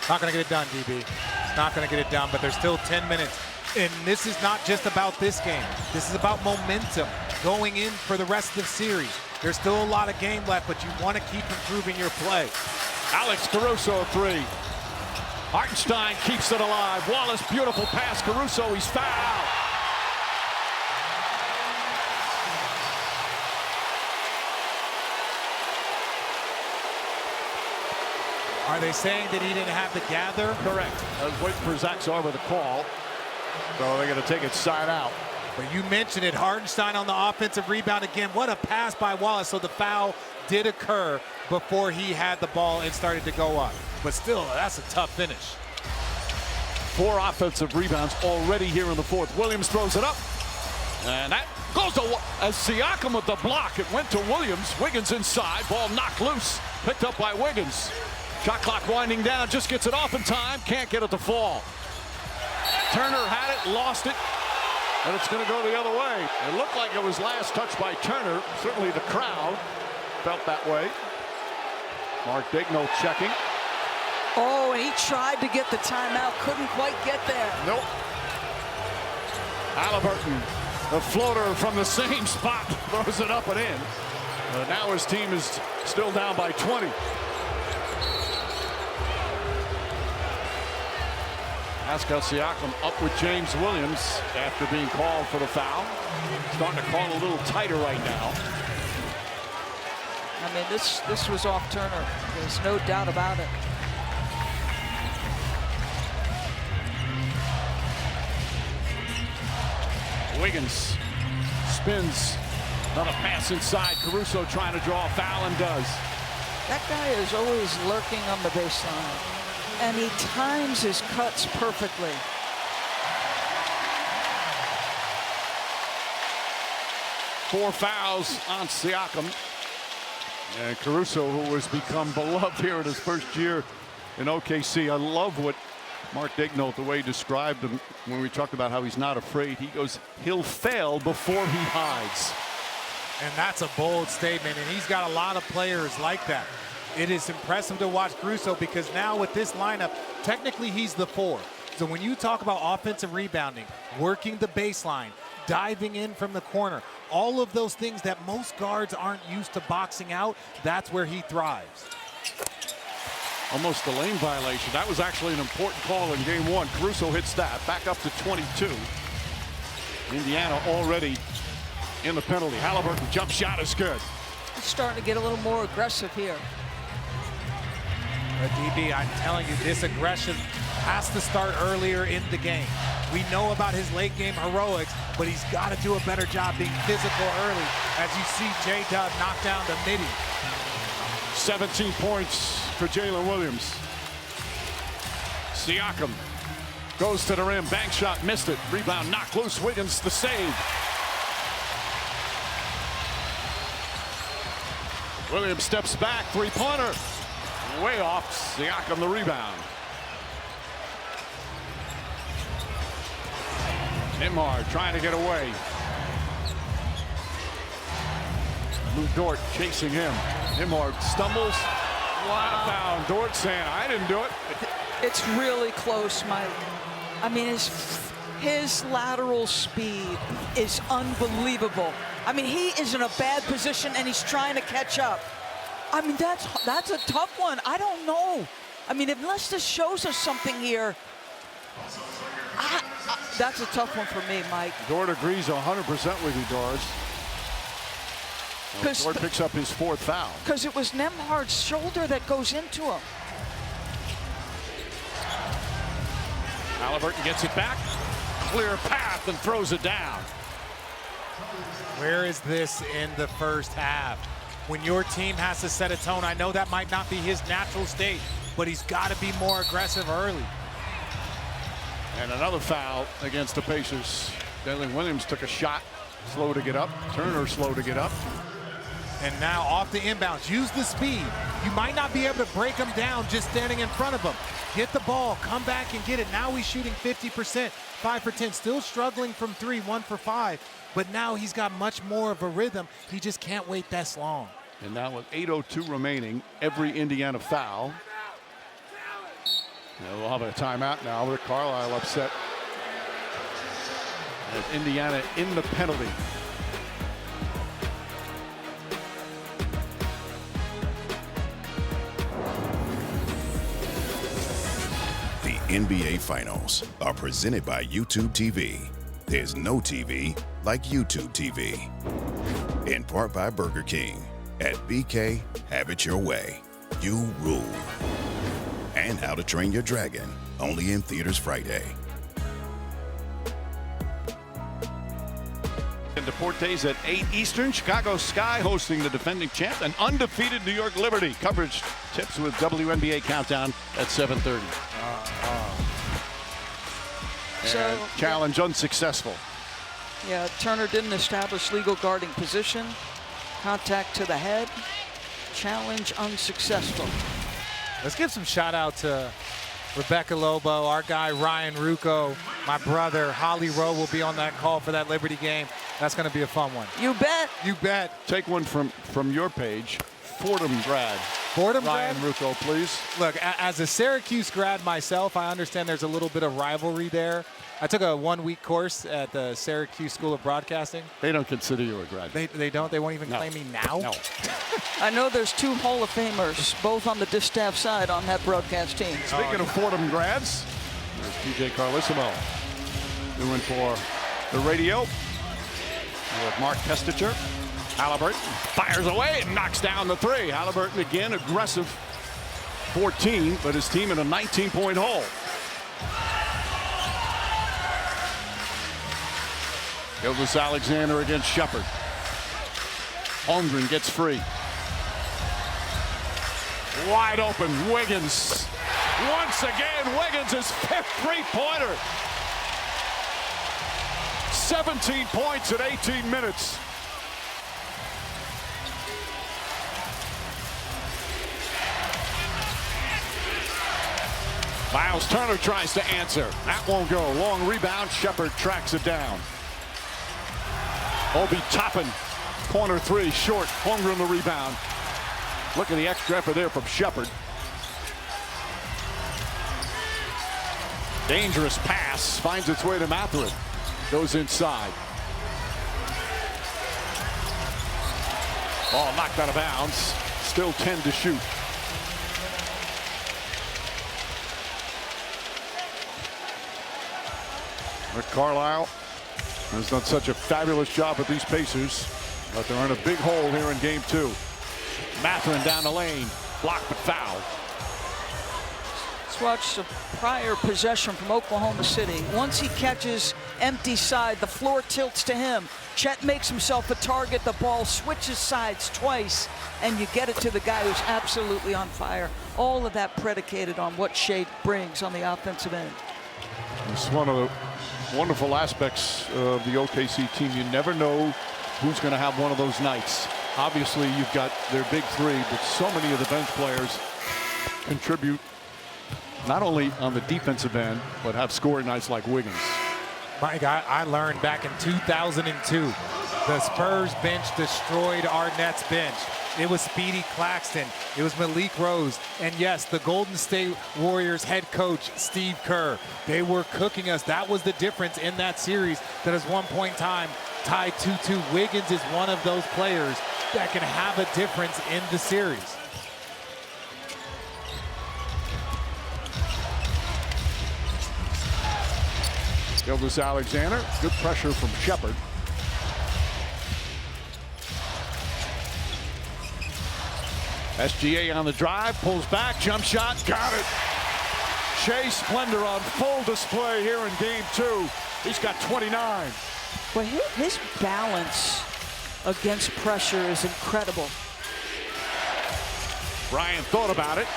Not going to get it done, DB. Not going to get it done, but there's still 10 minutes. And this is not just about this game. This is about momentum going in for the rest of the series. There's still a lot of game left, but you want to keep improving your play. Alex Caruso, a three. Hartenstein keeps it alive. Wallace, beautiful pass. Caruso, he's fouled. Are they saying that he didn't have the gather? Correct. I was waiting for Zach Sarver to call. So they're going to take it side out. But you mentioned it, Hartenstein on the offensive rebound again. What a pass by Wallace. So the foul did occur before he had the ball and started to go up. But still, that's a tough finish. 4 offensive rebounds already here in the fourth. Williams throws it up. And that goes to Siakam with the block. It went to Williams. Wiggins inside. Ball knocked loose. Picked up by Wiggins. Shot clock winding down. Just gets it off in time. Can't get it to fall. Turner had it, lost it. And it's going to go the other way. It looked like it was last touched by Turner. Certainly the crowd felt that way. Mark Daigneault checking. Oh, and he tried to get the timeout. Couldn't quite get there. Nope. Halliburton, the floater from the same spot, throws it up and in. Now his team is still down by 20. Pascal Siakam up with James Williams after being called for the foul. Starting to call a little tighter right now. I mean, this was off Turner. There's no doubt about it. Wiggins spins. Another pass inside. Caruso trying to draw a foul and does. That guy is always lurking on the baseline. And he times his cuts perfectly. Four fouls on Siakam. And Caruso, who has become beloved here in his first year in OKC. I love what Mark Daigneault, the way he described him when we talked about how he's not afraid. He goes, he'll fail before he hides. And that's a bold statement, and he's got a lot of players like that. It is impressive to watch Caruso because now with this lineup, technically he's the 4. So when you talk about offensive rebounding, working the baseline, diving in from the corner, all of those things that most guards aren't used to boxing out, that's where he thrives. Almost a lane violation. That was actually an important call in game 1. Caruso hits that, back up to 22. Indiana already in the penalty. Halliburton jump shot is good. He's starting to get a little more aggressive here. But DB, I'm telling you, this aggression has to start earlier in the game. We know about his late game heroics, but he's got to do a better job being physical early, as you see J-Dub knock down the midi. 17 points for Jalen Williams. Siakam goes to the rim. Bank shot, missed it. Rebound knocked loose. Wiggins the save. Williams steps back. Three-pointer. Way off. Siakam the rebound. Nembhard trying to get away. Lou Dort chasing him. Nembhard stumbles. Wow. Foul. Dort saying, I didn't do it. It's really close, Mike. I mean, his lateral speed is unbelievable. I mean, he is in a bad position and he's trying to catch up. I mean, that's a tough one. I don't know. I mean, unless this shows us something here, that's a tough one for me, Mike. Dort agrees 100% with you, Doris. Dort picks up his fourth foul. Because it was Nembhard's shoulder that goes into him. Haliburton gets it back. Clear path and throws it down. Where is this in the first half? When your team has to set a tone, I know that might not be his natural state, but he's got to be more aggressive early. And another foul against the Pacers. Jalen Williams took a shot, slow to get up. Turner slow to get up. And now off the inbounds, use the speed. You might not be able to break him down just standing in front of him. Get the ball, come back and get it. Now he's shooting 50%, 5 for 10, still struggling from 3, 1 for 5. But now he's got much more of a rhythm. He just can't wait this long. And now with 8:02 remaining, every Indiana foul. We'll have a timeout now. Rick Carlisle upset. As Indiana in the penalty. The NBA Finals are presented by YouTube TV. There's no TV like YouTube TV. In part by Burger King. At BK, have it your way. You rule. And How to Train Your Dragon, only in theaters Friday. And Deportes at 8 Eastern. Chicago Sky hosting the defending champ and undefeated New York Liberty. Coverage tips with WNBA Countdown at 7:30. So, challenge unsuccessful. Yeah, Turner didn't establish legal guarding position. Contact to the head. Challenge unsuccessful. Let's give some shout out to Rebecca Lobo, our guy Ryan Rucco, my brother Holly Rowe will be on that call for that Liberty game. That's going to be a fun one. You bet. You bet. Take one from your page. Fordham grad. Fordham Ryan grad? Rucco, please. Look, as a Syracuse grad myself, I understand there's a little bit of rivalry there. I took a 1-week course at the Syracuse School of Broadcasting. They don't consider you a grad. They don't? They won't even claim me now? No. I know there's 2 Hall of Famers, both on the distaff side on that broadcast team. Speaking of Fordham grads, there's PJ Carlissimo doing for the radio. With Mark Kestecher. Haliburton fires away and knocks down the 3. Haliburton again aggressive. 14, but his team in a 19-point hole. Gilgeous-Alexander against Shepard. Holmgren gets free. Wide open, Wiggins. Once again, Wiggins' his 5th three-pointer. 17 points in 18 minutes. Miles Turner tries to answer. That won't go. Long rebound. Shepard tracks it down. Obi Toppin, corner 3, short. Holmgren the rebound. Look at the extra effort there from Shepard. Dangerous pass. Finds its way to Mathurin. Goes inside. Ball knocked out of bounds. Still 10 to shoot. Rick Carlisle has done such a fabulous job with these Pacers, but they're in a big hole here in game 2. Mathurin down the lane, blocked but foul. Let's watch the prior possession from Oklahoma City. Once he catches empty side, the floor tilts to him. Chet makes himself a target. The ball switches sides twice, and you get it to the guy who's absolutely on fire. All of that predicated on what Shea brings on the offensive end. It's one of the wonderful aspects of the OKC team. You never know who's going to have one of those nights. Obviously, you've got their big three, but so many of the bench players contribute not only on the defensive end, but have scoring nights like Wiggins. Mike, I learned back in 2002, the Spurs bench destroyed our Nets bench. It was Speedy Claxton. It was Malik Rose. And yes, the Golden State Warriors head coach, Steve Kerr. They were cooking us. That was the difference in that series that at one point in time tied 2-2. Wiggins is one of those players that can have a difference in the series. Gilgeous-Alexander, good pressure from Shepard. SGA on the drive, pulls back, jump shot, got it. Shea Splendor on full display here in game 2. He's got 29. But his balance against pressure is incredible. Bryant thought about it.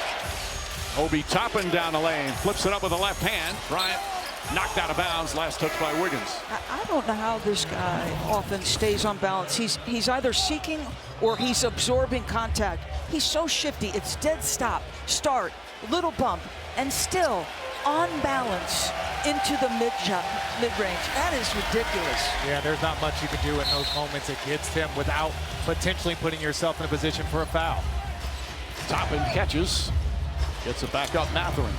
Obi Toppin down the lane, flips it up with the left hand. Bryant knocked out of bounds, last touch by Wiggins. I don't know how this guy often stays on balance. He's either seeking or he's absorbing contact. He's so shifty. It's dead stop, start, little bump, and still on balance into the mid-range. That is ridiculous. Yeah, there's not much you can do in those moments against him without potentially putting yourself in a position for a foul. Toppin catches, gets it back up, Mathurin.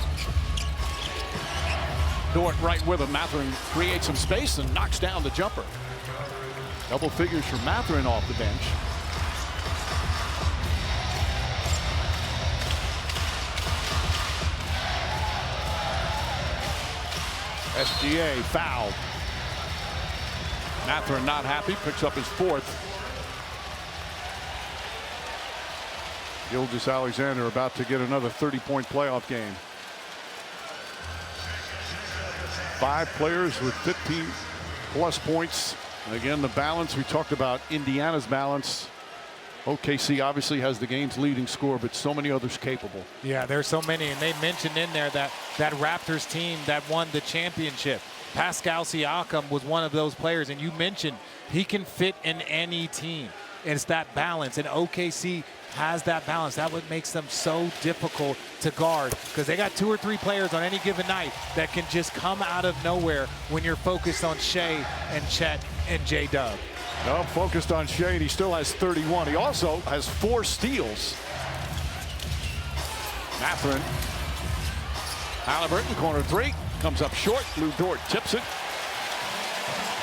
Dort right with him. Mathurin creates some space and knocks down the jumper. Double figures for Mathurin off the bench. SGA fouled. Mathurin not happy, picks up his 4th. Gilgeous-Alexander about to get another 30-point playoff game. 5 players with 15-plus points. And again, the balance, we talked about Indiana's balance. OKC obviously has the game's leading scorer, but so many others capable. Yeah, there's so many, and they mentioned in there that Raptors team that won the championship. Pascal Siakam was one of those players, and you mentioned he can fit in any team. It's that balance, and OKC has that balance. That what makes them so difficult to guard, because they got 2 or 3 players on any given night that can just come out of nowhere when you're focused on Shea and Chet and J-Dub. No, focused on Shea, and he still has 31. He also has 4 steals. Mathurin. Halliburton, corner 3. Comes up short. Lou Dort tips it.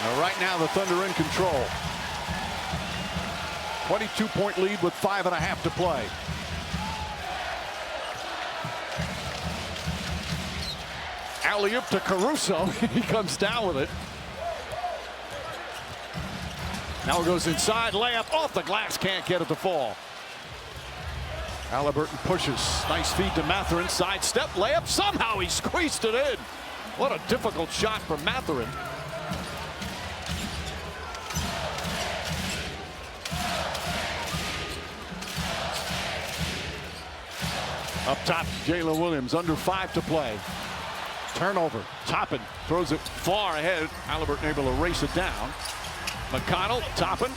Now, right now, the Thunder in control. 22-point lead with 5.5 to play. Alley-oop to Caruso. He comes down with it. Now it goes inside, layup off the glass, can't get it to fall. Halliburton pushes, nice feed to Mathurin, sidestep, layup, somehow he squeezed it in. What a difficult shot for Mathurin. Up top, Jalen Williams, under 5 to play. Turnover, Toppin throws it far ahead. Halliburton able to race it down. McConnell, Toppin,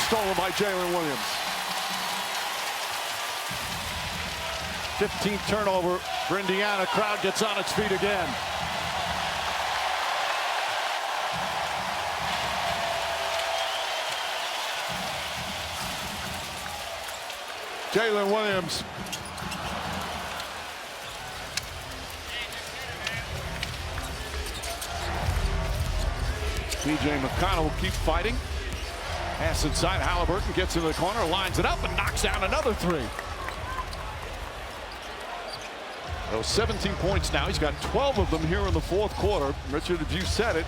stolen by Jalen Williams. 15th turnover for Indiana. Crowd gets on its feet again. Jalen Williams. TJ McConnell will keep fighting. Pass inside. Halliburton gets into the corner, lines it up, and knocks down another 3. Those 17 points now. He's got 12 of them here in the 4th quarter. Richard, as you said it,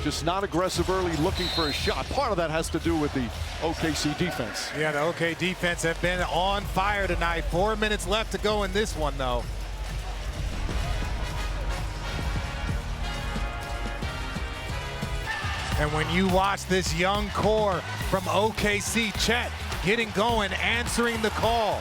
just not aggressive early, looking for a shot. Part of that has to do with the OKC defense. Yeah, the OK defense have been on fire tonight. 4 minutes left to go in this one, though. And when you watch this young core from OKC, Chet getting going, answering the call.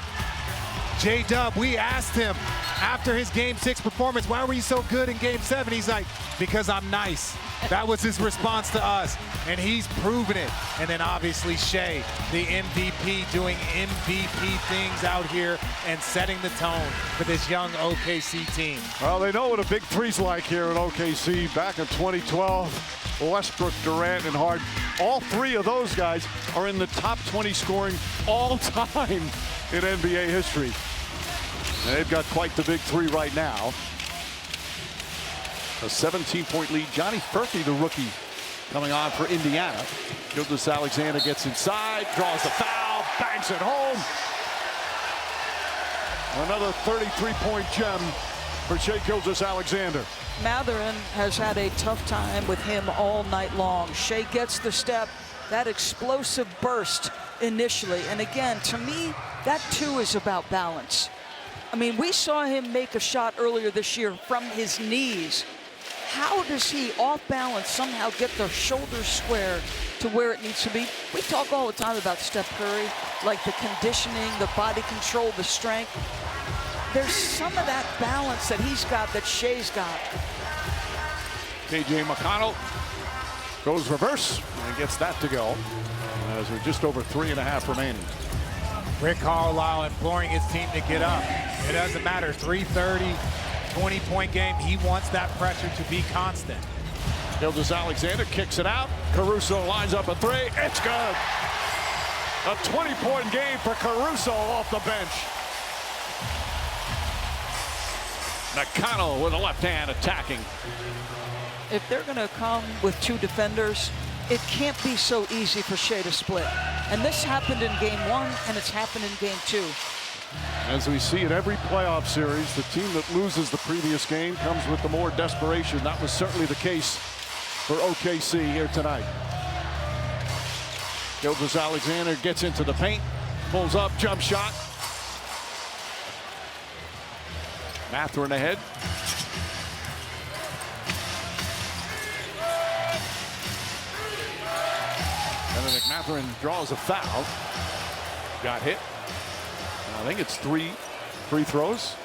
J-Dub, we asked him after his Game 6 performance, why were you so good in Game 7? He's like, because I'm nice. That was his response to us, and he's proven it. And then obviously Shea, the MVP, doing MVP things out here and setting the tone for this young OKC team. Well, they know what a big three's like here in OKC. Back in 2012, Westbrook, Durant, and Harden. All three of those guys are in the top 20 scoring all time in NBA history. And they've got quite the big three right now. A 17-point lead. Johnny Furphy, the rookie, coming on for Indiana. Gilgeous-Alexander gets inside, draws the foul, bangs it home. Another 33-point gem for Shai Gilgeous-Alexander. Mathurin has had a tough time with him all night long. Shea gets the step, that explosive burst initially. And again, to me, that too is about balance. I mean, we saw him make a shot earlier this year from his knees. How does he, off balance, somehow get the shoulders square to where it needs to be? We talk all the time about Steph Curry, like the conditioning, the body control, the strength. There's some of that balance that he's got that Shea's got. KJ McConnell goes reverse and gets that to go as we're just over 3.5 remaining. Rick Carlisle imploring his team to get up. It doesn't matter, 3:30, 20-point game. He wants that pressure to be constant. Gilgeous-Alexander kicks it out. Caruso lines up a three. It's good. A 20-point game for Caruso off the bench. McConnell with a left hand attacking. If they're going to come with two defenders, it can't be so easy for Shea to split. And this happened in Game 1, and it's happened in Game 2. As we see in every playoff series, the team that loses the previous game comes with the more desperation. That was certainly the case for OKC here tonight. Gilgeous-Alexander gets into the paint, pulls up, jump shot. Mathurin ahead. Bennedict Mathurin draws a foul. Got hit. I think it's 3 free throws.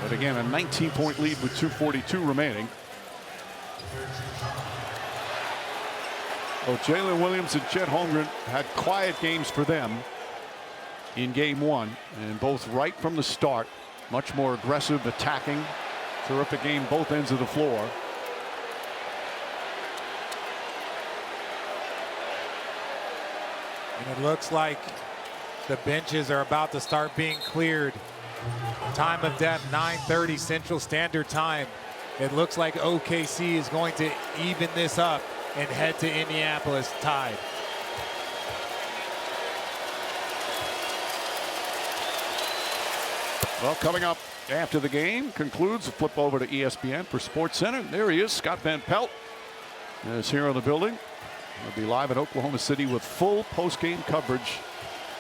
But again, a 19-point lead with 2:42 remaining. Both Jalen Williams and Chet Holmgren had quiet games for them in Game 1, and both right from the start. Much more aggressive, attacking. Terrific game, both ends of the floor. And it looks like the benches are about to start being cleared. Time of death, 9:30 Central Standard Time. It looks like OKC is going to even this up and head to Indianapolis tied. Well, coming up after the game concludes, flip over to ESPN for SportsCenter. There he is, Scott Van Pelt is here in the building. We'll be live in Oklahoma City with full post-game coverage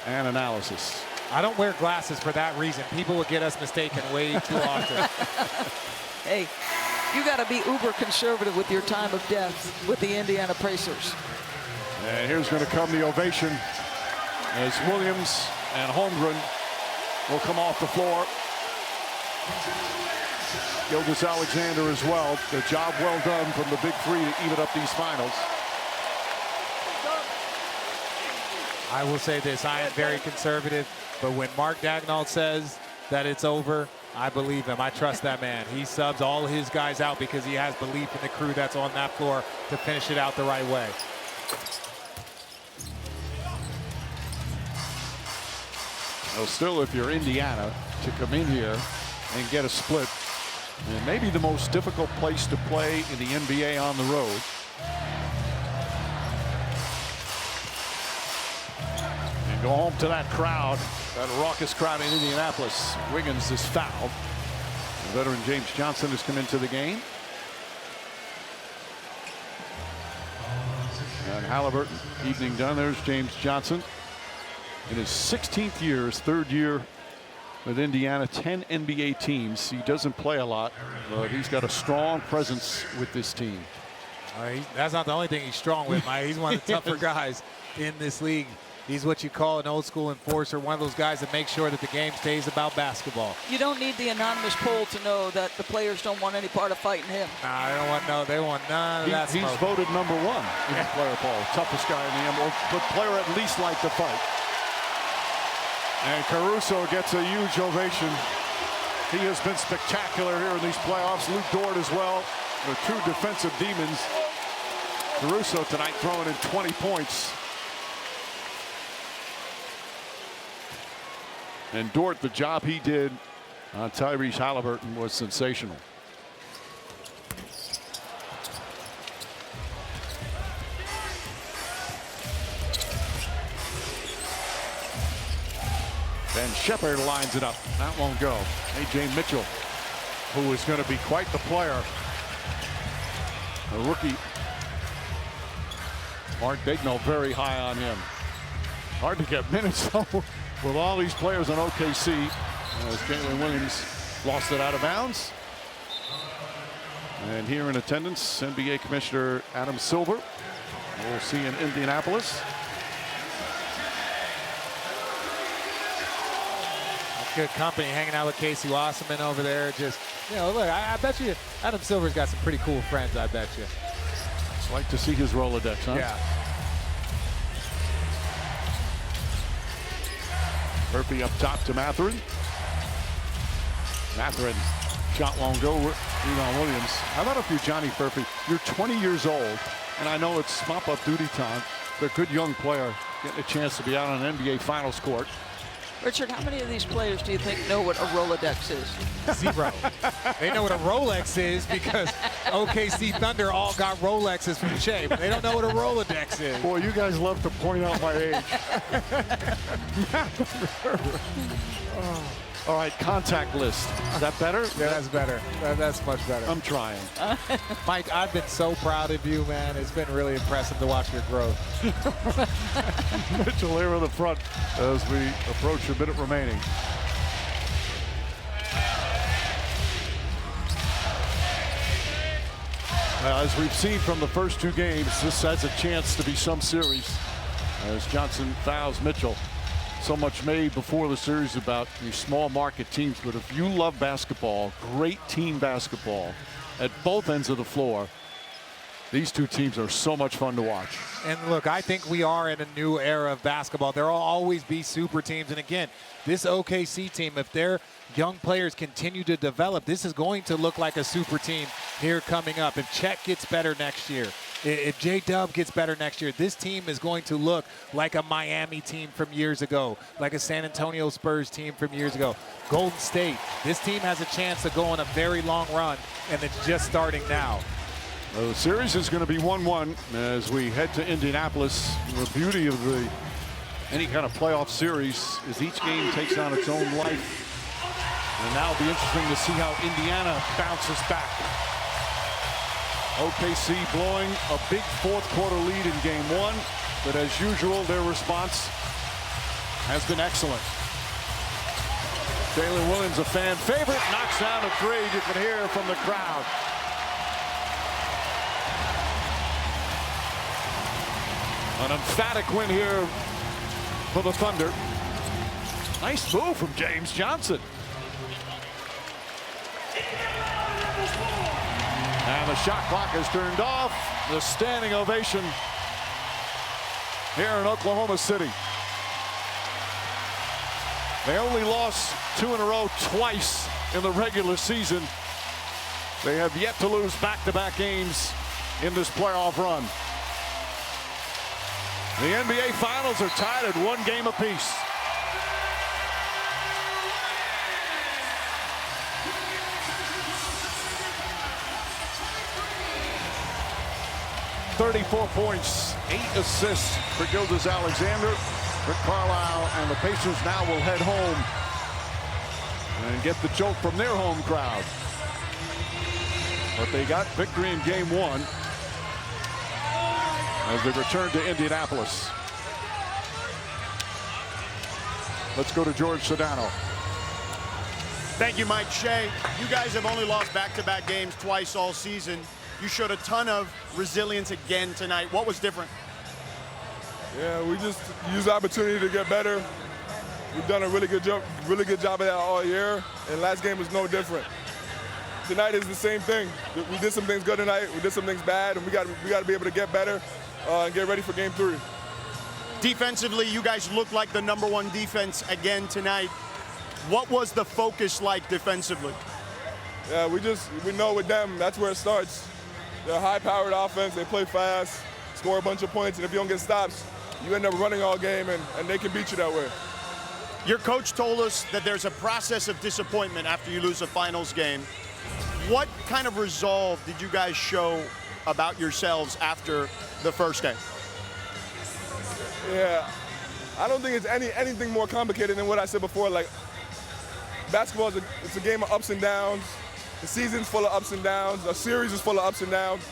and analysis. I don't wear glasses for that reason. People would get us mistaken way too often. Hey, you got to be uber conservative with your time of death with the Indiana Pacers. And here's going to come the ovation as Williams and Holmgren will come off the floor. Gilgeous-Alexander as well. The job well done from the big three to even up these finals. I will say this, I am very conservative, but when Mark Daigneault says that it's over, I believe him. I trust that man. He subs all his guys out because he has belief in the crew that's on that floor to finish it out the right way. Well, still, if you're Indiana, to come in here and get a split, and maybe the most difficult place to play in the NBA on the road. And go home to that crowd, that raucous crowd in Indianapolis. Wiggins is fouled. The veteran James Johnson has come into the game. And Halliburton, evening done. There's James Johnson. In his 16th year, his 3rd year with Indiana, 10 NBA teams. He doesn't play a lot, but he's got a strong presence with this team. That's not the only thing he's strong with, Mike. He's one of the tougher guys in this league. He's what you call an old school enforcer, one of those guys that makes sure that the game stays about basketball. You don't need the anonymous poll to know that the players don't want any part of fighting him. Nah, they want none of that He's smoke. voted #1 in the player poll. Toughest guy in the NBA, but player at least like to fight. And Caruso gets a huge ovation. He has been spectacular here in these playoffs. Luke Dort as well. They're two defensive demons. Caruso tonight throwing in 20 points. And Dort, the job he did on Tyrese Halliburton was sensational. Ben Shepherd lines it up. That won't go. A.J. Mitchell, who is going to be quite the player. A rookie. Mark Daigneault very high on him. Hard to get minutes though with all these players on OKC. As Jalen Williams lost it out of bounds. And here in attendance, NBA Commissioner Adam Silver. We'll see in Indianapolis. Good company hanging out with Casey Wasserman over there. Just, look, I bet you Adam Silver's got some pretty cool friends, I bet you. It's like to see his Rolodex, huh? Yeah. Murphy up top to Mathurin. Mathurin, shot won't go. Rebound Williams. How about if you're Johnny Murphy? You're 20 years old, and I know it's mop-up duty time. But a good young player getting a chance to be out on an NBA Finals court. Richard, how many of these players do you think know what a Rolodex is? 0. They know what a Rolex is because OKC Thunder all got Rolexes from Shea, but they don't know what a Rolodex is. Boy, you guys love to point out my age. All right, contact list. Is that better? Yeah, that's better. That's much better. I'm trying. Mike, I've been so proud of you, man. It's been really impressive to watch your growth. Mitchell here in the front as we approach a minute remaining. As we've seen from the first two games, this has a chance to be some series as Johnson fouls Mitchell. So much made before the series about these small market teams, but if you love basketball, great team basketball at both ends of the floor, these two teams are so much fun to watch. And look, I think we are in a new era of basketball. There will always be super teams. And again, this OKC team, if their young players continue to develop, this is going to look like a super team here coming up. If Chet gets better next year, if J-Dub gets better next year, this team is going to look like a Miami team from years ago, like a San Antonio Spurs team from years ago. Golden State, this team has a chance to go on a very long run, and it's just starting now. The series is going to be 1-1 as we head to Indianapolis. The beauty of any kind of playoff series is each game takes on its own life. And now it'll be interesting to see how Indiana bounces back. OKC blowing a big fourth quarter lead in game one, but as usual, their response has been excellent. Jalen Williams, a fan favorite, knocks down a three. You can hear from the crowd. An emphatic win here for the Thunder. Nice move from James Johnson. And the shot clock is turned off. The standing ovation here in Oklahoma City. They only lost 2 in a row twice in the regular season. They have yet to lose back-to-back games in this playoff run. The NBA Finals are tied at 1 game apiece. "34 points, 8 assists for Gilgeous-Alexander. Rick Carlisle and the Pacers now will head home and get the joke from their home crowd. But they got victory in game one as they return to Indianapolis. Let's go to George Sedano. Thank you, Mike. Shea, you guys have only lost back-to-back games twice all season. You showed a ton of resilience again tonight. What was different? Yeah, we just used the opportunity to get better. We've done a really good job of that all year, and last game was no different. Tonight is the same thing. We did some things good tonight, we did some things bad, and we got to be able to get better and get ready for game 3. Defensively, you guys look like the #1 defense again tonight. What was the focus like defensively? Yeah, we know with them, that's where it starts. They're a high-powered offense, they play fast, score a bunch of points, and if you don't get stops, you end up running all game, and they can beat you that way. Your coach told us that there's a process of disappointment after you lose a finals game. What kind of resolve did you guys show about yourselves after the first game? Yeah, I don't think it's anything more complicated than what I said before. Like, basketball it's a game of ups and downs. The season's full of ups and downs. A series is full of ups and downs.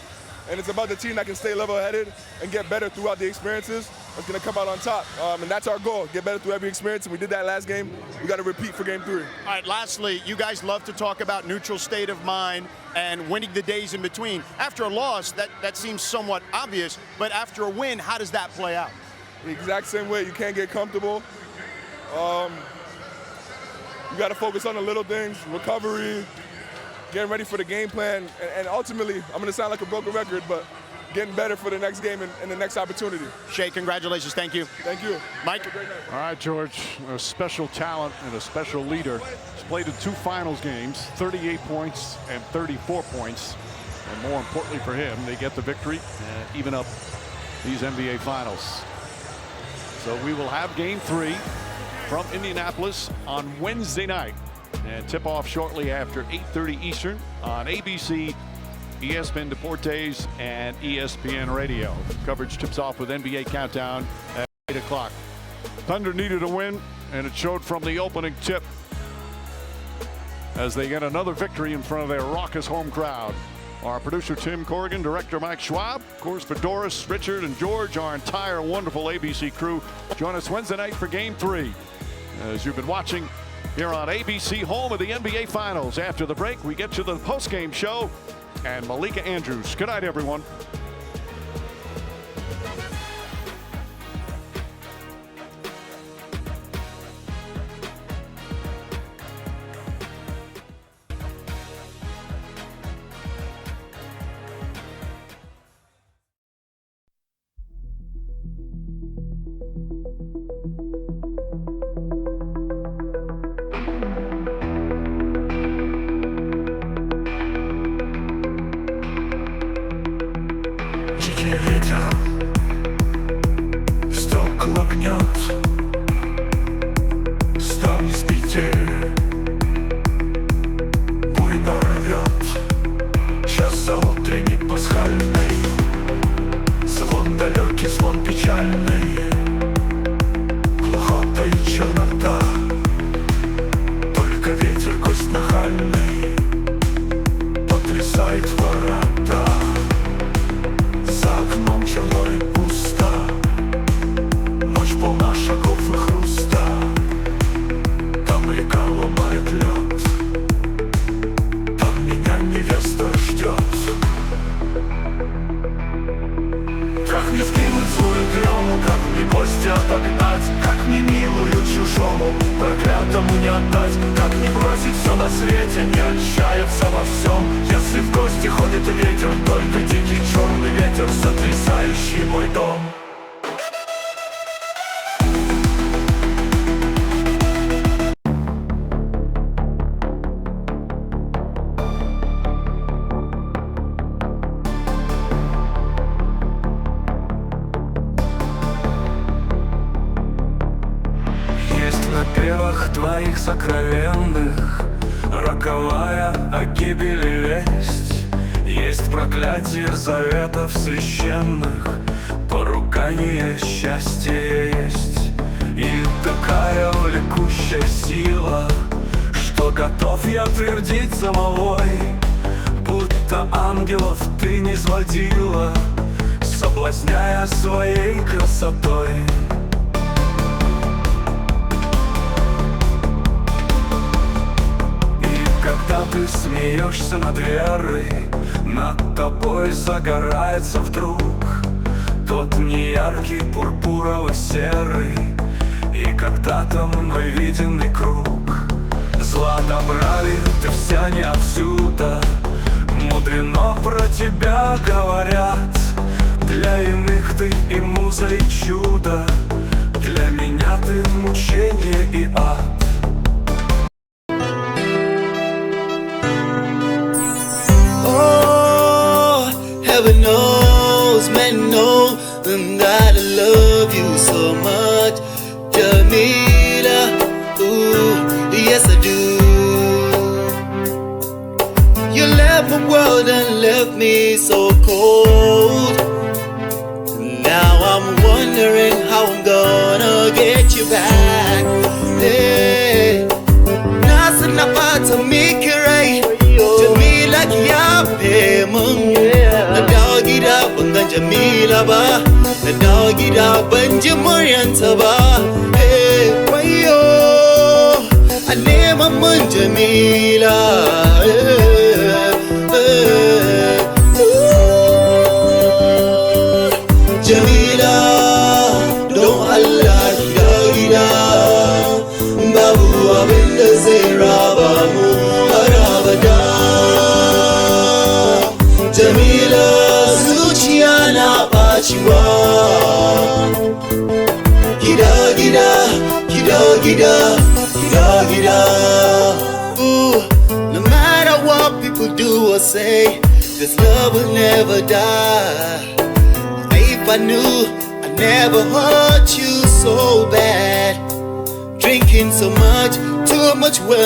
And it's about the team that can stay level-headed and get better throughout the experiences that's going to come out on top. And that's our goal, get better through every experience. And we did that last game. We got to repeat for game 3. All right, lastly, you guys love to talk about neutral state of mind and winning the days in between. After a loss, that seems somewhat obvious. But after a win, how does that play out? The exact same way. You can't get comfortable. You got to focus on the little things, recovery, getting ready for the game plan, and ultimately, I'm going to sound like a broken record, but getting better for the next game and the next opportunity. Shea, congratulations. Thank you. Thank you. Mike? All right, George, a special talent and a special leader. He's played in 2 finals games, 38 points and 34 points. And more importantly for him, they get the victory and even up these NBA finals. So we will have game 3 from Indianapolis on Wednesday night. And tip off shortly after 8:30 Eastern on ABC, ESPN Deportes, and ESPN Radio. Coverage tips off with NBA Countdown at 8 o'clock. Thunder needed a win, and it showed from the opening tip as they get another victory in front of their raucous home crowd. Our producer Tim Corrigan, director Mike Schwab, of course for Doris, Richard, and George, our entire wonderful ABC crew. Join us Wednesday night for game 3. As you've been watching here on ABC, home of the NBA Finals. After the break, we get to the post-game show and Malika Andrews. Good night, everyone. Твоих сокровенных роковая о гибели весть. Есть проклятие заветов священных, поругание счастья есть. И такая влекущая сила, что готов я твердить самовой, будто ангелов ты не сводила, соблазняя своей красотой. Когда ты смеешься над верой, над тобой загорается вдруг тот неяркий пурпурово-серый и когда-то мной виденный круг. Злато брали, ты вся не отсюда, мудрено про тебя говорят. Для иных ты и муза, и чудо, для меня ты мучение и ад. Oh, heaven knows, men know that I love you so much, Jamila. Ooh, yes I do. You left the world and left me so cold. Now I'm wondering how I'm gonna get you back. Hey, nothing about to make it right. Jamila kiyafe mun. Na dawo gida ban ga Jamila ba. Na dawo gida ban ji muryanta ba. Hey, wayo, a neman mun Jamila. Jamila, don Allah gida gida, babu abin da zai raba mu har abada. Jamila, zuciya na ɓaciwa. Gida gida, gida gida, gida gida. Ooh, no matter what people do or say, this love will never die. If I knew I never hurt you so bad, drinking so much, too much women.